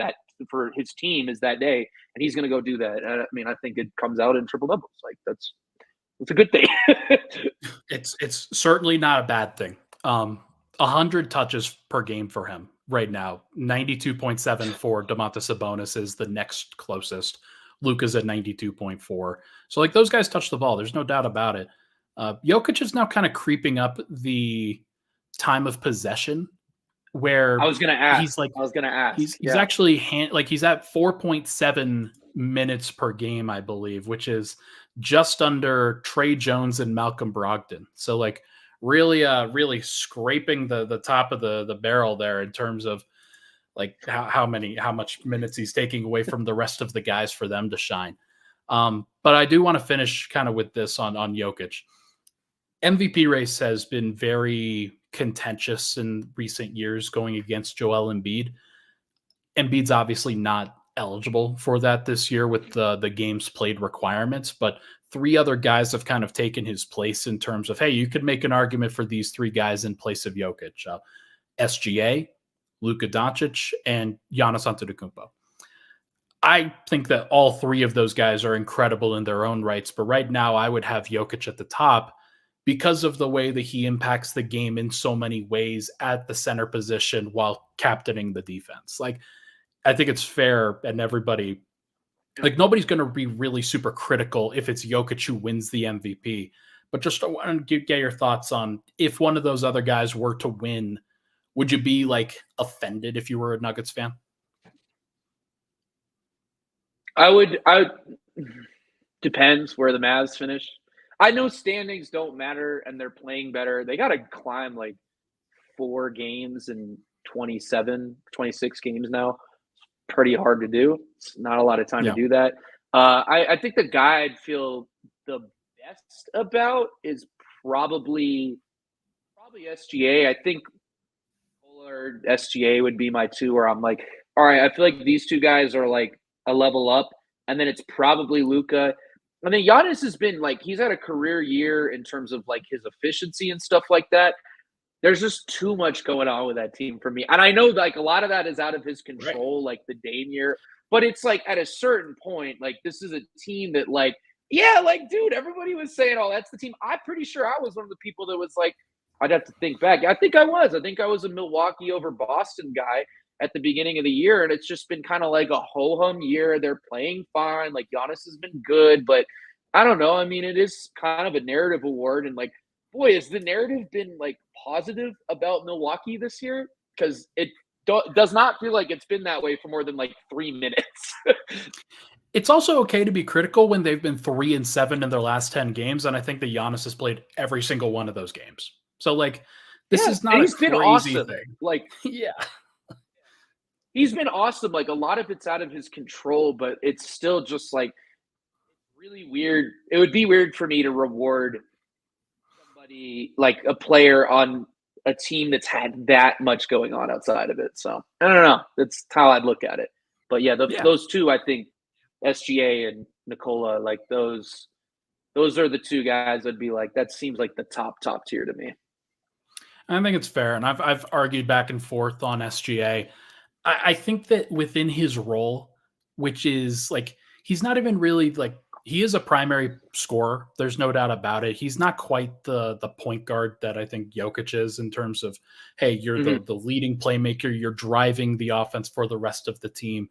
his team is that day. And he's going to go do that. I mean, I think it comes out in triple doubles. Like it's a good thing. It's certainly not a bad thing. 100 touches per game for him right now. 92.7 for Domantas Sabonis is the next closest. Luka's at 92.4. So like those guys touch the ball. There's no doubt about it. Jokic is now kind of creeping up the time of possession where I was gonna ask. He's actually he's at 4.7 minutes per game, I believe, which is just under Trey Jones and Malcolm Brogdon. So like really scraping the top of the barrel there in terms of like how much minutes he's taking away from the rest of the guys for them to shine. But I do want to finish kind of with this on Jokic. MVP race has been very contentious in recent years going against Joel Embiid. Embiid's obviously not eligible for that this year with the games played requirements, but three other guys have kind of taken his place in terms of, hey, you could make an argument for these three guys in place of Jokic. SGA, Luka Doncic, and Giannis Antetokounmpo. I think that all three of those guys are incredible in their own rights, but right now I would have Jokic at the top because of the way that he impacts the game in so many ways at the center position while captaining the defense. Like, I think it's fair, and everybody, like, nobody's going to be really super critical if it's Jokic who wins the MVP. But just want to get your thoughts on if one of those other guys were to win, would you be like offended if you were a Nuggets fan? I would. Depends where the Mavs finish. I know standings don't matter and they're playing better. They got to climb like 4 games in 27, 26 games now. Pretty hard to do. It's not a lot of time to do that. I think the guy I'd feel the best about is probably SGA. I think or SGA would be my two where I'm like, all right, I feel like these two guys are like a level up, and then it's probably Luka. And then Giannis has been like, he's had a career year in terms of like his efficiency and stuff like that. There's just too much going on with that team for me. And I know like a lot of that is out of his control, like the Dame year. But it's like at a certain point, like this is a team that like, yeah, like, dude, everybody was saying, oh, that's the team. I'm pretty sure I was one of the people that was like, I'd have to think back. I think I was a Milwaukee over Boston guy at the beginning of the year. And it's just been kind of like a ho-hum year. They're playing fine. Like Giannis has been good, but I don't know. I mean, it is kind of a narrative award. And like, boy, has the narrative been like positive about Milwaukee this year? Because it does not feel like it's been that way for more than like 3 minutes. It's also okay to be critical when they've been 3-7 in their last 10 games. And I think that Giannis has played every single one of those games. So like, this is not a crazy awesome thing. Like, yeah. He's been awesome. Like a lot of it's out of his control, but it's still just like really weird. It would be weird for me to reward somebody like a player on a team that's had that much going on outside of it. So I don't know. That's how I'd look at it. But yeah, those two, I think SGA and Nikola, like those are the two guys I'd be like, that seems like the top tier to me. I think it's fair. And I've argued back and forth on SGA. I think that within his role, which is like, he's not even really like, he is a primary scorer. There's no doubt about it. He's not quite the point guard that I think Jokic is in terms of, hey, you're the leading playmaker. You're driving the offense for the rest of the team.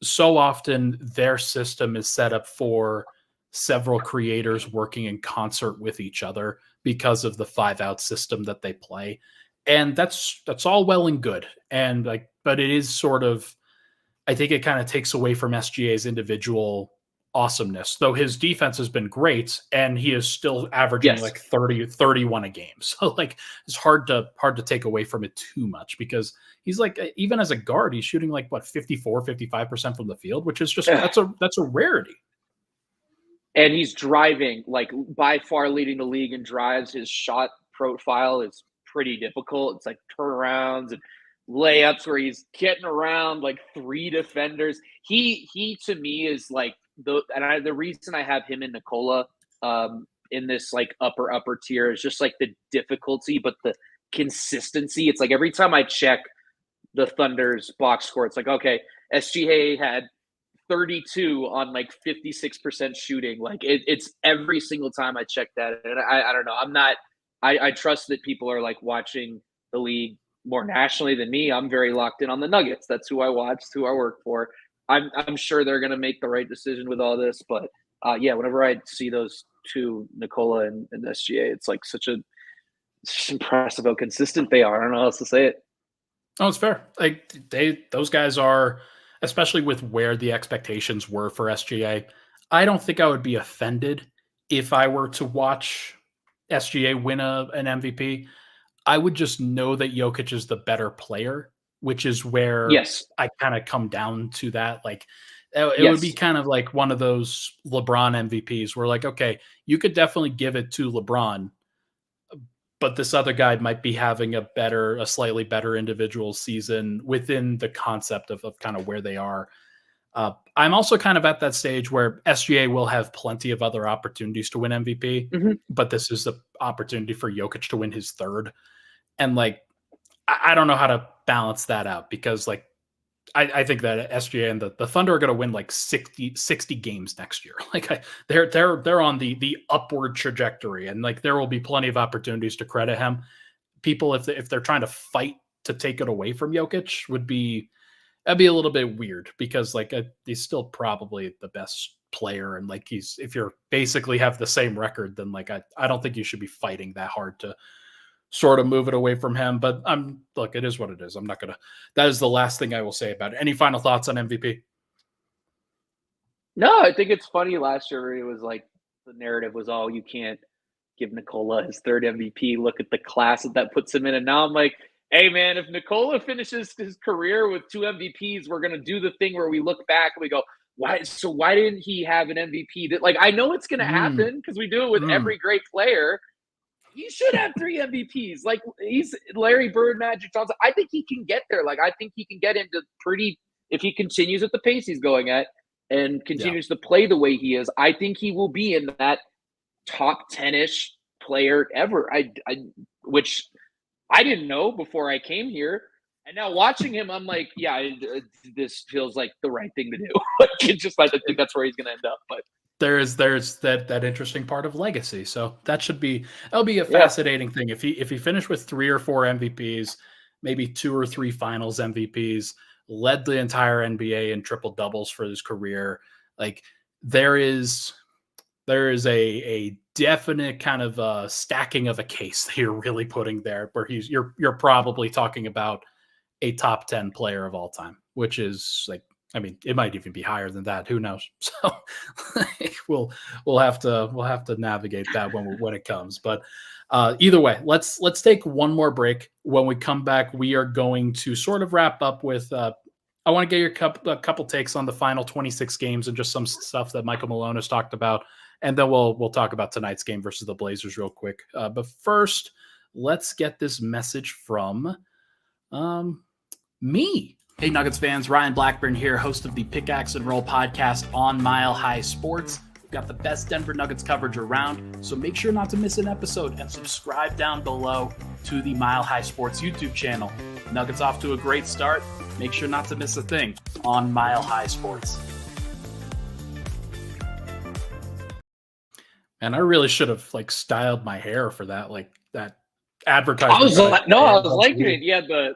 So often their system is set up for several creators working in concert with each other because of the 5-out system that they play. And that's all well and good. And like, but it is sort of, I think it kind of takes away from SGA's individual awesomeness, though his defense has been great and he is still averaging like 31 a game. So like, it's hard to take away from it too much because he's like, even as a guard, he's shooting like what, 55% from the field, which is just, that's a rarity. And he's driving, like by far leading the league in drives. His shot profile is pretty difficult. It's like turnarounds and layups where he's getting around like 3 defenders. He to me is like the reason I have him and Nikola in this like upper tier is just like the difficulty, but the consistency. It's like every time I check the Thunder's box score, it's like, okay, SGA had 32 on like 56% shooting. Like it's every single time I check that. And I don't know. I trust that people are like watching the league more nationally than me. I'm very locked in on the Nuggets. That's who I watch, that's who I work for. I'm sure they're going to make the right decision with all this, but yeah, whenever I see those two, Nikola and SGA, it's like such impressive how consistent they are. I don't know how else to say it. Oh, it's fair. Like those guys are, especially with where the expectations were for SGA. I don't think I would be offended if I were to watch SGA win an MVP. I would just know that Jokic is the better player, which is where Yes. I kind of come down to that. Like, it would be Yes. kind of like one of those LeBron MVPs where, like, okay, you could definitely give it to LeBron, but this other guy might be having a slightly better individual season within the concept of kind of where they are. I'm also kind of at that stage where SGA will have plenty of other opportunities to win MVP, but this is the opportunity for Jokic to win his third. And like, I don't know how to balance that out because like, I think that SGA and the Thunder are going to win like 60 games next year. Like they're on the upward trajectory, and like there will be plenty of opportunities to credit him. People, if they're trying to fight to take it away from Jokic, that'd be a little bit weird because like he's still probably the best player, and like if you're basically have the same record, then like I don't think you should be fighting that hard to sort of move it away from him. But look, it is what it is. I'm not gonna. That is the last thing I will say about it. Any final thoughts on MVP? No, I think it's funny. Last year, it was like the narrative was all you can't give Nikola his third MVP. Look at the class that puts him in. And now I'm like, hey, man, if Nikola finishes his career with 2 MVPs, we're going to do the thing where we look back and we go, why? So why didn't he have an MVP? That, like, I know it's going to happen because we do it with every great player. He should have 3 MVPs. Like, he's Larry Bird, Magic Johnson. I think he can get there. Like, I think he can get into if he continues at the pace he's going at and continues to play the way he is, I think he will be in that top 10-ish player ever. Which I didn't know before I came here. And now watching him, I'm like, yeah, this feels like the right thing to do. It's just like, I think that's where he's going to end up. But there's that interesting part of legacy. So that'll be a fascinating thing. If he finished with 3 or 4 MVPs, maybe 2 or 3 finals MVPs, led the entire NBA in triple doubles for his career, like there is a definite kind of stacking of a case that you're really putting there, where you're probably talking about a top 10 player of all time, which is like, I mean, it might even be higher than that. Who knows? So we'll have to navigate that when it comes. But either way, let's take one more break. When we come back, we are going to sort of wrap up with. I want to get a couple takes on the final 26 games and just some stuff that Michael Malone has talked about, and then we'll talk about tonight's game versus the Blazers real quick. But first, let's get this message from me. Hey, Nuggets fans, Ryan Blackburn here, host of the Pickaxe and Roll podcast on Mile High Sports. We've got the best Denver Nuggets coverage around, so make sure not to miss an episode and subscribe down below to the Mile High Sports YouTube channel. Nuggets off to a great start. Make sure not to miss a thing on Mile High Sports. And I really should have like styled my hair for that, like that advertisement. I was liking it. You had the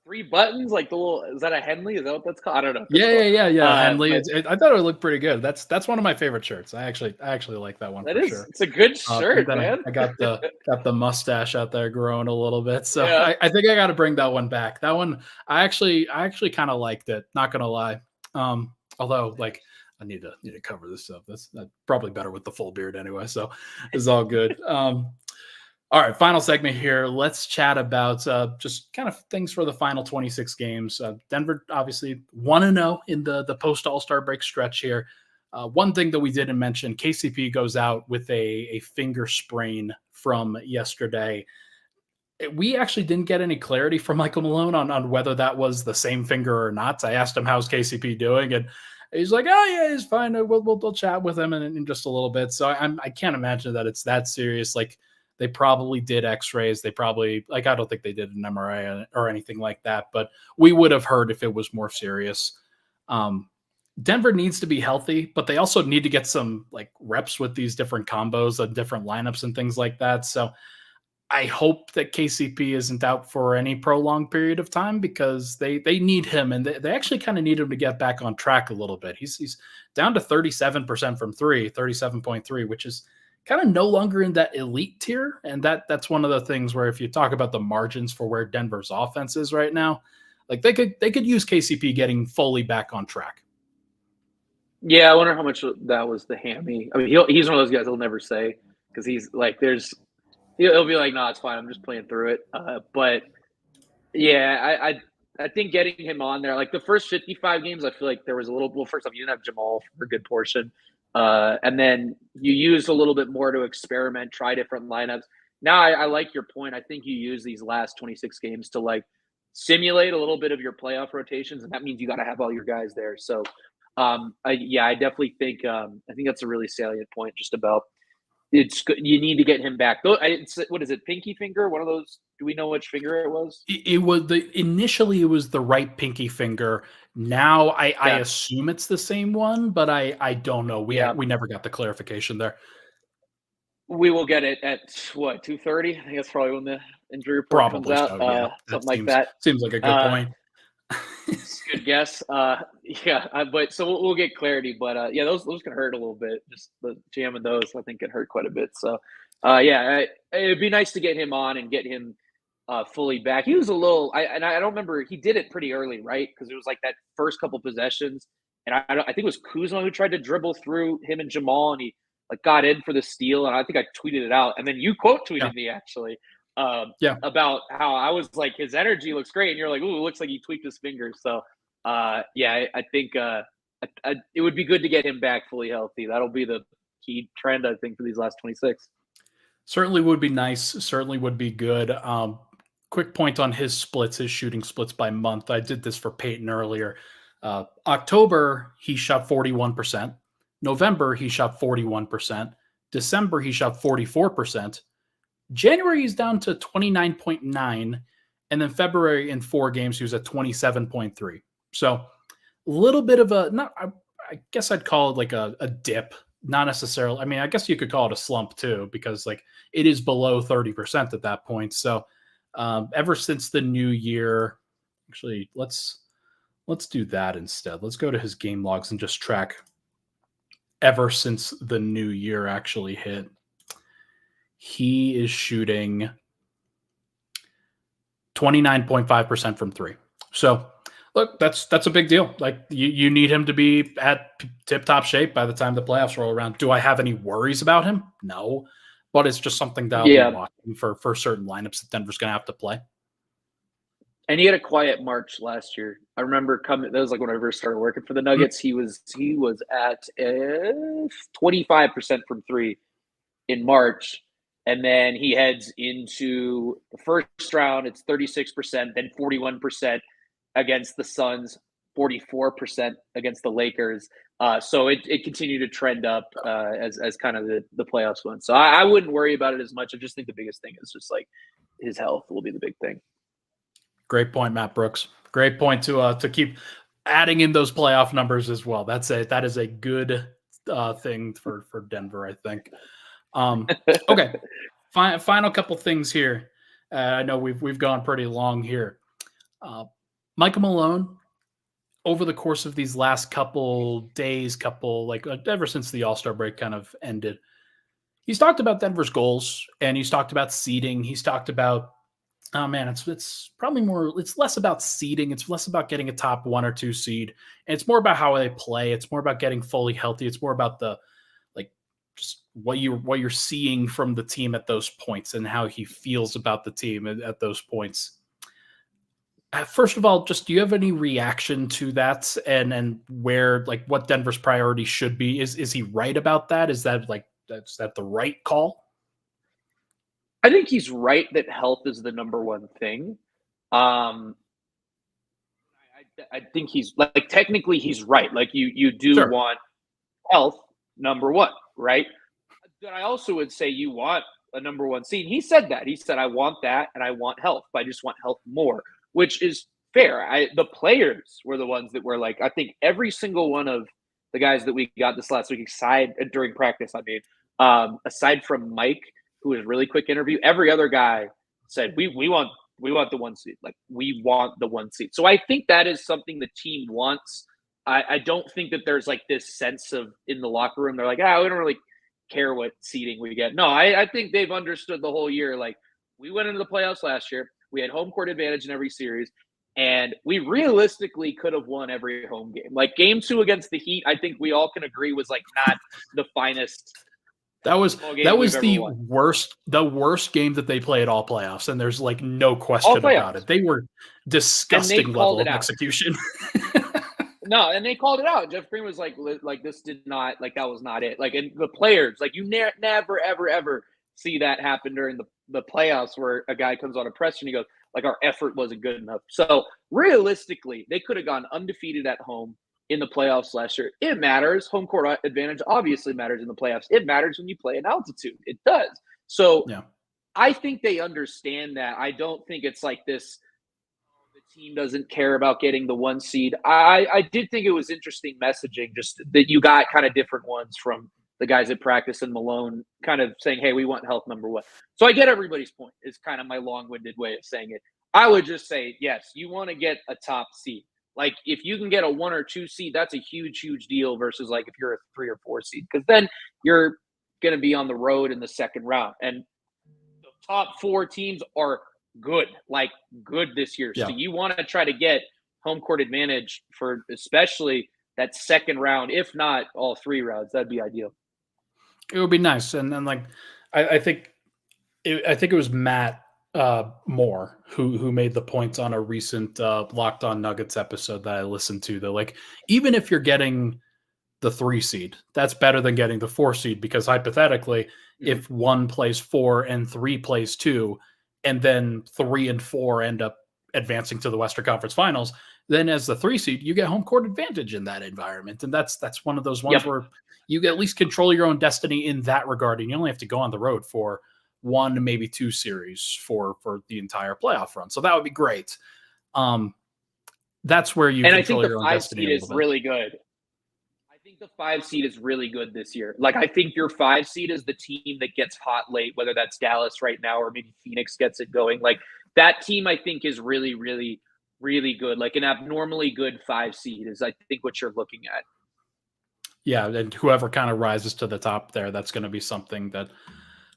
3 buttons, like the little. Is that a Henley? Is that what that's called? I don't know. Yeah. Henley. I thought it would look pretty good. That's one of my favorite shirts. I actually like that one. Sure. It's a good shirt, man. I got the mustache out there growing a little bit, so yeah. I think I got to bring that one back. That one, I actually kind of liked it. Not gonna lie. Although like I need to cover this up. That's probably better with the full beard anyway. So it's all good. All right, final segment here. Let's chat about just kind of things for the final 26 games. Denver obviously 1-0 in the post All-Star break stretch here. One thing that we didn't mention, KCP goes out with a finger sprain from yesterday. We actually didn't get any clarity from Michael Malone on whether that was the same finger or not. I asked him, how's KCP doing? And he's like, oh, yeah, he's fine. We'll chat with him in just a little bit. So I can't imagine that it's that serious. Like, they probably did x-rays. They probably, like, I don't think they did an MRI or anything like that, but we would have heard if it was more serious. Denver needs to be healthy, but they also need to get some like reps with these different combos and different lineups and things like that. So I hope that KCP isn't out for any prolonged period of time because they need him, and they actually kind of need him to get back on track a little bit. He's down to 37% from 3, 37.3, which is kind of no longer in that elite tier. And that's one of the things where if you talk about the margins for where Denver's offense is right now, like they could use KCP getting fully back on track. Yeah, I wonder how much that was the hammy. I mean, he's one of those guys he'll never say because he's like, he'll be like, no, it's fine. I'm just playing through it. But yeah, I think getting him on there, like the first 55 games, I feel like there was a little. Well, first off, you didn't have Jamal for a good portion, and then you used a little bit more to experiment, try different lineups. Now I like your point. I think you use these last 26 games to like simulate a little bit of your playoff rotations, and that means you got to have all your guys there. So, I definitely think I think that's a really salient point. Just about you need to get him back. What is it? Pinky finger? One of those. Do we know which finger it was? It was initially it was the right pinky finger. Now I assume it's the same one, but I don't know. We never got the clarification there. We will get it at what 2:30. I think that's probably when the injury report comes out. So, yeah. Something like that. Seems like a good point. Good guess. But so we'll get clarity. But yeah, those can hurt a little bit. Just the jamming those, I think, can hurt quite a bit. So it'd be nice to get him on and get him fully back. He was a little. I don't remember. He did it pretty early, right? Because it was like that first couple possessions, and I think it was Kuzma who tried to dribble through him and Jamal, and he like got in for the steal, and I think I tweeted it out, and then you quote tweeted me actually. About how I was like, his energy looks great, and you're like, ooh, it looks like he tweaked his fingers. So, I think it would be good to get him back fully healthy. That'll be the key trend, I think, for these last 26. Certainly would be nice. Certainly would be good. Quick point on his shooting splits by month. I did this for Peyton earlier. October, he shot 41%. November, he shot 41%. December, he shot 44%. January, he's down to 29.9. And then February, in 4 games, he was at 27.3. So a little bit of I guess I'd call it like a dip. Not necessarily. I mean, I guess you could call it a slump too, because like it is below 30% at that point. So ever since the new year, actually, let's do that instead. Let's go to his game logs and just track ever since the new year actually hit. He is shooting 29.5% from 3. So look, that's a big deal. Like you need him to be at tip-top shape by the time the playoffs roll around. Do I have any worries about him? No, but it's just something that I'll be watching for certain lineups that Denver's going to have to play. And he had a quiet March last year. I remember that was like when I first started working for the Nuggets. Mm-hmm. He was at 25% from 3 in March. And then he heads into the first round. It's 36%, then 41% against the Suns, 44% against the Lakers. So it continued to trend up as kind of the playoffs went. So I wouldn't worry about it as much. I just think the biggest thing is just like his health will be the big thing. Great point, Matt Brooks. Great point to keep adding in those playoff numbers as well. That is a good thing for Denver, I think. Okay, final couple things here. I know we've gone pretty long here. Michael Malone, over the course of these last couple days, ever since the All-Star break kind of ended, he's talked about Denver's goals and he's talked about seeding. He's talked about, it's probably more. It's less about seeding. It's less about getting a top 1 or 2 seed, and it's more about how they play. It's more about getting fully healthy. It's more about just what you're seeing from the team at those points and how he feels about the team at those points. First of all, just do you have any reaction to that and where like what Denver's priority should be? Is he right about that? Is that the right call? I think he's right that health is the number one thing. I think he's like technically he's right. Like you do want health number one, right? But I also would say you want a number 1 seed. He said that. He said, I want that and I want health, but I just want health more, which is fair. The players were the ones that were like, I think every single one of the guys that we got this last week during practice, aside from Mike, who was a really quick interview, every other guy said, we want the 1 seed. Like we want the 1 seed. So I think that is something the team wants. I don't think that there's like this sense of in the locker room, they're like, we don't really care what seeding we get. No, I think they've understood the whole year. Like, we went into the playoffs last year. We had home court advantage in every series. And we realistically could have won every home game. Like, game 2 against the Heat, I think we all can agree was like not the finest. That was the worst game that they played all playoffs, and there's like no question about it. They were disgusting level of execution. No, and they called it out. Jeff Green was like this did not, like, that was not it. Like, and the players, like, you never ever ever see that happen during the playoffs where a guy comes on a press and he goes, like, our effort wasn't good enough. So realistically, they could have gone undefeated at home in the playoffs last year. It matters. Home court advantage obviously matters in the playoffs. It matters when you play in altitude. It does. So yeah. I think they understand that. I don't think it's like this, the team doesn't care about getting the 1 seed. I did think it was interesting messaging, just that you got kind of different ones from the guys at practice and Malone kind of saying, hey, we want health number 1. So I get everybody's point, is kind of my long-winded way of saying it. I would just say, yes, you want to get a top seed. Like, if you can get a 1 or 2 seed, that's a huge, huge deal versus like if you're a 3 or 4 seed, because then you're going to be on the road in the second round. And the top 4 teams are good this year. Yeah. So you want to try to get home court advantage for especially that second round, if not all 3 rounds. That'd be ideal. It would be nice. And like, I think it was Matt Moore who made the point on a recent Locked On Nuggets episode that I listened to, that like, even if you're getting the 3 seed, that's better than getting the 4 seed, because hypothetically, if 1 plays 4 and 3 plays 2, and then 3 and 4 end up advancing to the Western Conference Finals, then as the 3 seed, you get home court advantage in that environment. And that's one of those ones where you at least control your own destiny in that regard. And you only have to go on the road for 1, maybe 2 series for the entire playoff run. So that would be great. That's where you control your own destiny. And I think the 5 seed is really good. I think the 5 seed is really good this year. Like, I think your 5 seed is the team that gets hot late, whether that's Dallas right now or maybe Phoenix gets it going. Like, that team, I think, is really, really, really good. Like, an abnormally good 5 seed is, I think, what you're looking at. Yeah, and whoever kind of rises to the top there, that's going to be something that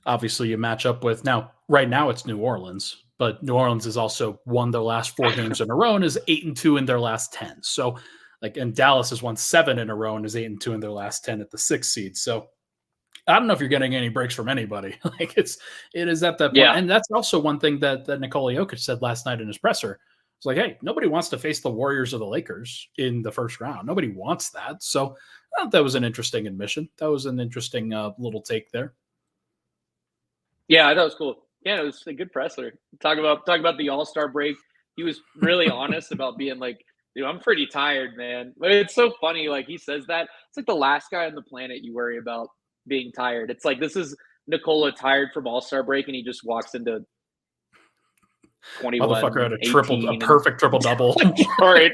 obviously you match up with. Now, right now it's New Orleans, but New Orleans has also won their last 4 games in a row and is 8-2 in their last 10. So, like, and Dallas has won 7 in a row and is 8-2 in their last 10 at the 6th seed. So, I don't know if you're getting any breaks from anybody. Like, it is at that point. Yeah. And that's also one thing that Nikola Jokic said last night in his presser. It's like, hey, nobody wants to face the Warriors or the Lakers in the first round. Nobody wants that. So I thought that was an interesting admission. That was an interesting little take there. Yeah, that was cool. Yeah, it was a good presser. Talk about the All-Star break. He was really honest about being like, dude, I'm pretty tired, man. But it's so funny. Like, he says that. It's like the last guy on the planet you worry about being tired. It's like, this is Nikola tired from All-Star break, and he just walks into 21. Motherfucker had a perfect triple double. All right.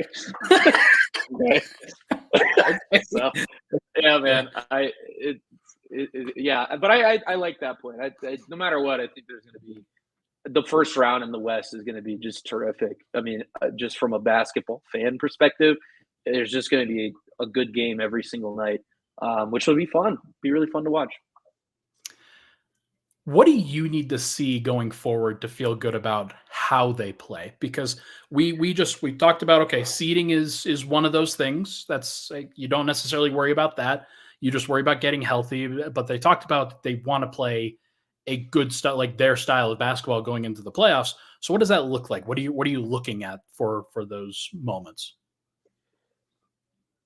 So, yeah, man. But I like that point. No matter what, I think there's going to be the first round in the West is going to be just terrific. I mean, just from a basketball fan perspective, there's just going to be a good game every single night, which will be fun. Be really fun to watch. What do you need to see going forward to feel good about how they play? Because we talked about, okay, seeding is one of those things that's like, you don't necessarily worry about that. You just worry about getting healthy. But they talked about they want to play a good style, like their style of basketball going into the playoffs. So what does that look like? What are you looking at for those moments?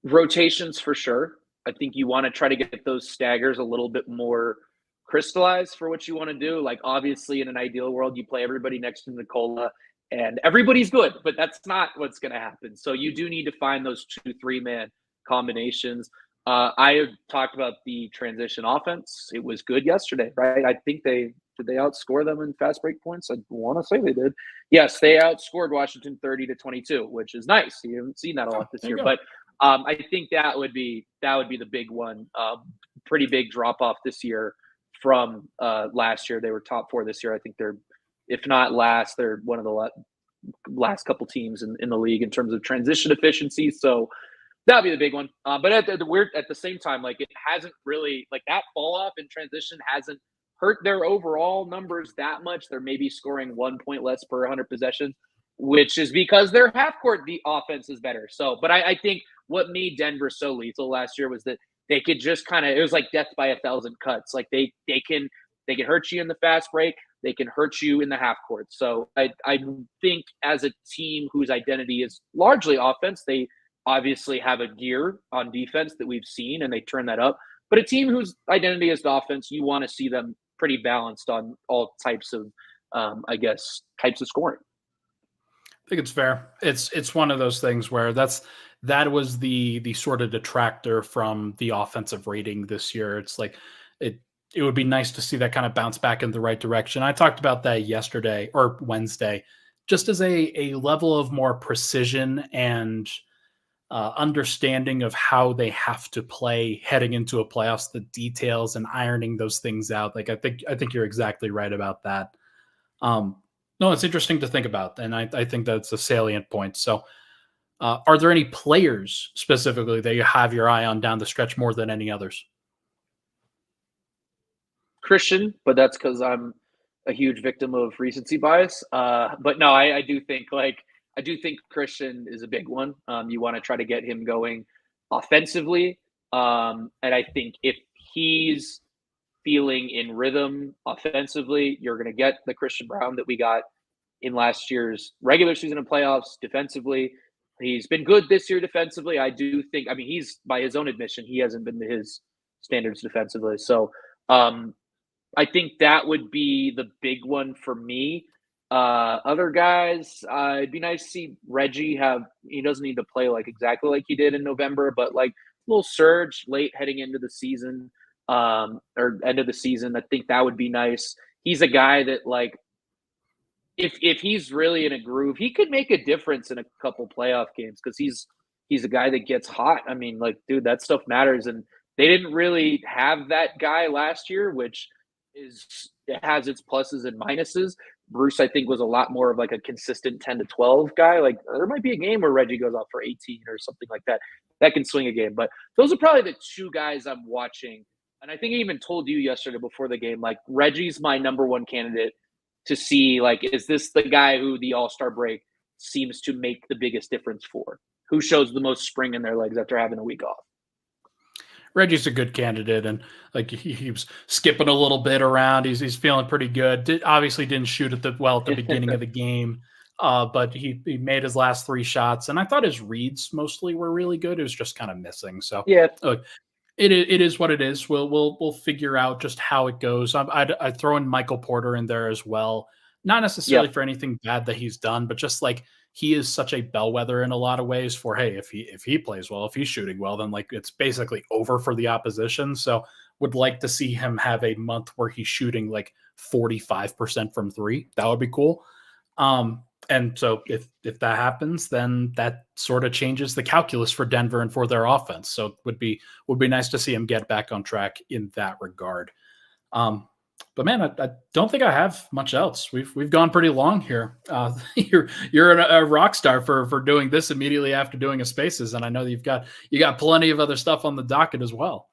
Rotations for sure. I think you want to try to get those staggers a little bit more crystallized for what you want to do. Like, obviously, in an ideal world, you play everybody next to Nikola and everybody's good, but that's not what's going to happen. So you do need to find those 2-3 man combinations. I have talked about the transition offense. It was good yesterday, right? I think did they outscore them in fast break points? I want to say they did. Yes, they outscored Washington 30-22, which is nice. You haven't seen that a lot this year, but I think that would be the big one. Pretty big drop off this year from last year. They were top 4 this year. I think they're, if not last, they're one of the last couple teams in the league in terms of transition efficiency. So That'll be the big one. But at the same time, like it hasn't really like that fall off in transition hasn't hurt their overall numbers that much. They're maybe scoring 1 point less per 100 possessions, which is because their half court the offense is better. So, but I think what made Denver so lethal last year was that they could just kind of, it was like death by 1,000 cuts. Like they can hurt you in the fast break. They can hurt you in the half court. So I think as a team whose identity is largely offense, they obviously have a gear on defense that we've seen and they turn that up. But a team whose identity is offense, you want to see them pretty balanced on all types of, types of scoring. I think it's fair. It's one of those things where that was the sort of detractor from the offensive rating this year. It's like it would be nice to see that kind of bounce back in the right direction. I talked about that yesterday or Wednesday, just as a level of more precision and understanding of how they have to play heading into a playoffs, the details and ironing those things out. Like I think you're exactly right about that. No, it's interesting to think about, and I think that's a salient point. So, are there any players specifically that you have your eye on down the stretch more than any others? Christian, but that's because I'm a huge victim of recency bias. But no, I do think Christian is a big one. You want to try to get him going offensively, and I think if he's feeling in rhythm offensively, you're going to get the Christian Braun that we got in last year's regular season and playoffs defensively. He's been good this year defensively. I do think, he's, by his own admission, he hasn't been to his standards defensively. So I think that would be the big one for me. Other guys, it'd be nice to see Reggie he doesn't need to play like exactly like he did in November, but like a little surge late heading into the season. Or end of the season. I think that would be nice. He's a guy that like, if he's really in a groove, he could make a difference in a couple playoff games because he's a guy that gets hot. Dude, that stuff matters. And they didn't really have that guy last year, which it has its pluses and minuses. Bruce, I think, was a lot more of like a consistent 10 to 12 guy. Like there might be a game where Reggie goes off for 18 or something like that. That can swing a game. But those are probably the two guys I'm watching. And I think I even told you yesterday before the game, like Reggie's my number one candidate to see, like, is this the guy who the All-Star break seems to make the biggest difference for? Who shows the most spring in their legs after having a week off? Reggie's a good candidate, and like he was skipping a little bit around. He's feeling pretty good. Obviously didn't shoot at the beginning of the game, but he made his last 3 shots, and I thought his reads mostly were really good. It was just kind of missing. So yeah, look, it is what it is. We'll figure out just how it goes. I throw in Michael Porter in there as well. Not necessarily for anything bad that he's done, but just like he is such a bellwether in a lot of ways for, hey, if he plays well, if he's shooting well, then like it's basically over for the opposition. So would like to see him have a month where he's shooting like 45% from 3. That would be cool. And so if that happens, then that sort of changes the calculus for Denver and for their offense. So it would be nice to see him get back on track in that regard. But man, I don't think I have much else. We've gone pretty long here. You're a rock star for doing this immediately after doing a Spaces, and I know that you got plenty of other stuff on the docket as well.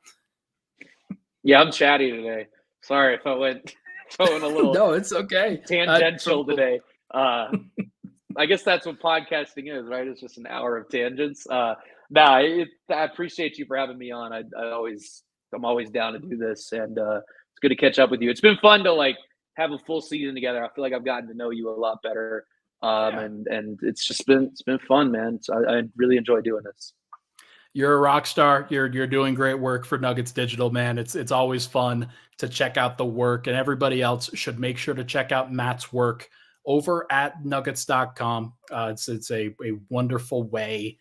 Yeah, I'm chatty today. Sorry if I went a little. No, it's okay. Tangential today. I guess that's what podcasting is, right? It's just an hour of tangents. I appreciate you for having me on. I'm always down to do this, and it's good to catch up with you. It's been fun to like have a full season together. I feel like I've gotten to know you a lot better, and it's been fun, man. So I really enjoy doing this. You're a rock star. You're doing great work for Nuggets Digital, man. It's always fun to check out the work, and everybody else should make sure to check out Matt's work over at nuggets.com. It's a wonderful way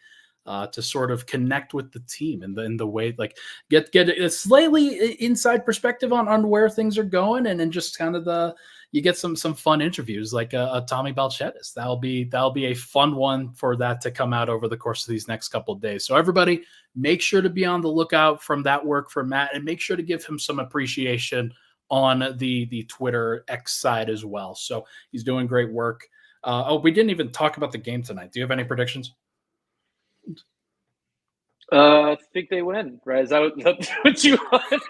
to sort of connect with the team in the way, like get a slightly inside perspective on where things are going, and then just kind of you get some fun interviews like a Tommy Balchetis. That'll be a fun one for that to come out over the course of these next couple of days. So everybody, make sure to be on the lookout from that work for Matt, and make sure to give him some appreciation on the Twitter X side as well. So he's doing great work. We didn't even talk about the game tonight. Do you have any predictions? I think they win, right? Is that what you want?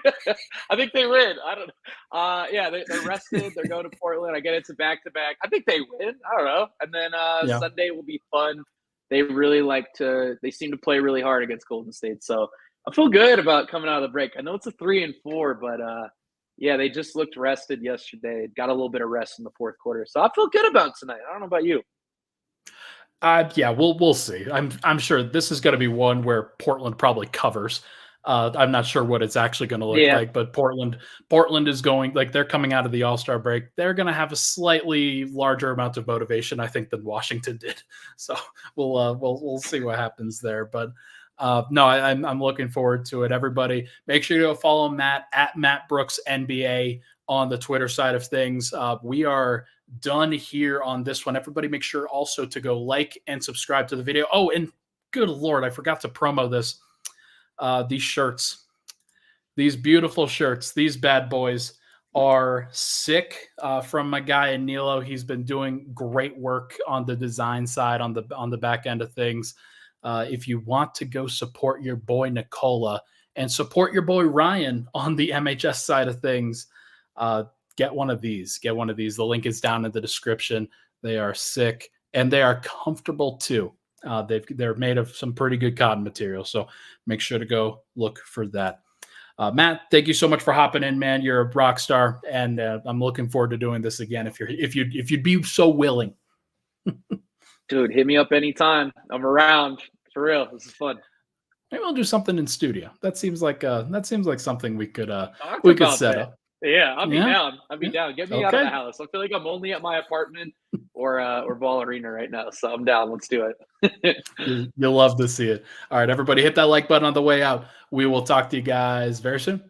I think they win. I don't know. Yeah, they're rested. They're going to Portland. I get it's a back-to-back. I think they win. I don't know. And then Yeah. Sunday will be fun. They really they seem to play really hard against Golden State. So I feel good about coming out of the break. I know it's a 3-4, but yeah, they just looked rested yesterday. Got a little bit of rest in the fourth quarter. So I feel good about tonight. I don't know about you. Yeah, we'll see. I'm sure this is going to be one where Portland probably covers. I'm not sure what it's actually going to look like, but Portland is going, like, they're coming out of the All-Star break. They're going to have a slightly larger amount of motivation, I think, than Washington did. So we'll see what happens there. But no, I'm looking forward to it. Everybody, make sure you go follow Matt at Matt Brooks NBA on the Twitter side of things. We are done here on this one. Everybody make sure also to go like and subscribe to the video. Oh, and good Lord, I forgot to promo this. These shirts, these beautiful shirts, these bad boys are sick from my guy Nilo. He's been doing great work on the design side, on the back end of things. If you want to go support your boy Nikola and support your boy Ryan on the MHS side of things, get one of these. Get one of these. The link is down in the description. They are sick and they are comfortable too. They're made of some pretty good cotton material, so make sure to go look for that. Matt, thank you so much for hopping in, man. You're a rock star, and I'm looking forward to doing this again if you'd be so willing. Dude, hit me up anytime. I'm around for real. This is fun. Maybe we'll do something in studio. That seems like something we could set up. Yeah, I'll be down. I'll be down. Get me out of the house. I feel like I'm only at my apartment or Ball Arena right now, so I'm down. Let's do it. You'll love to see it. All right, everybody, hit that like button on the way out. We will talk to you guys very soon.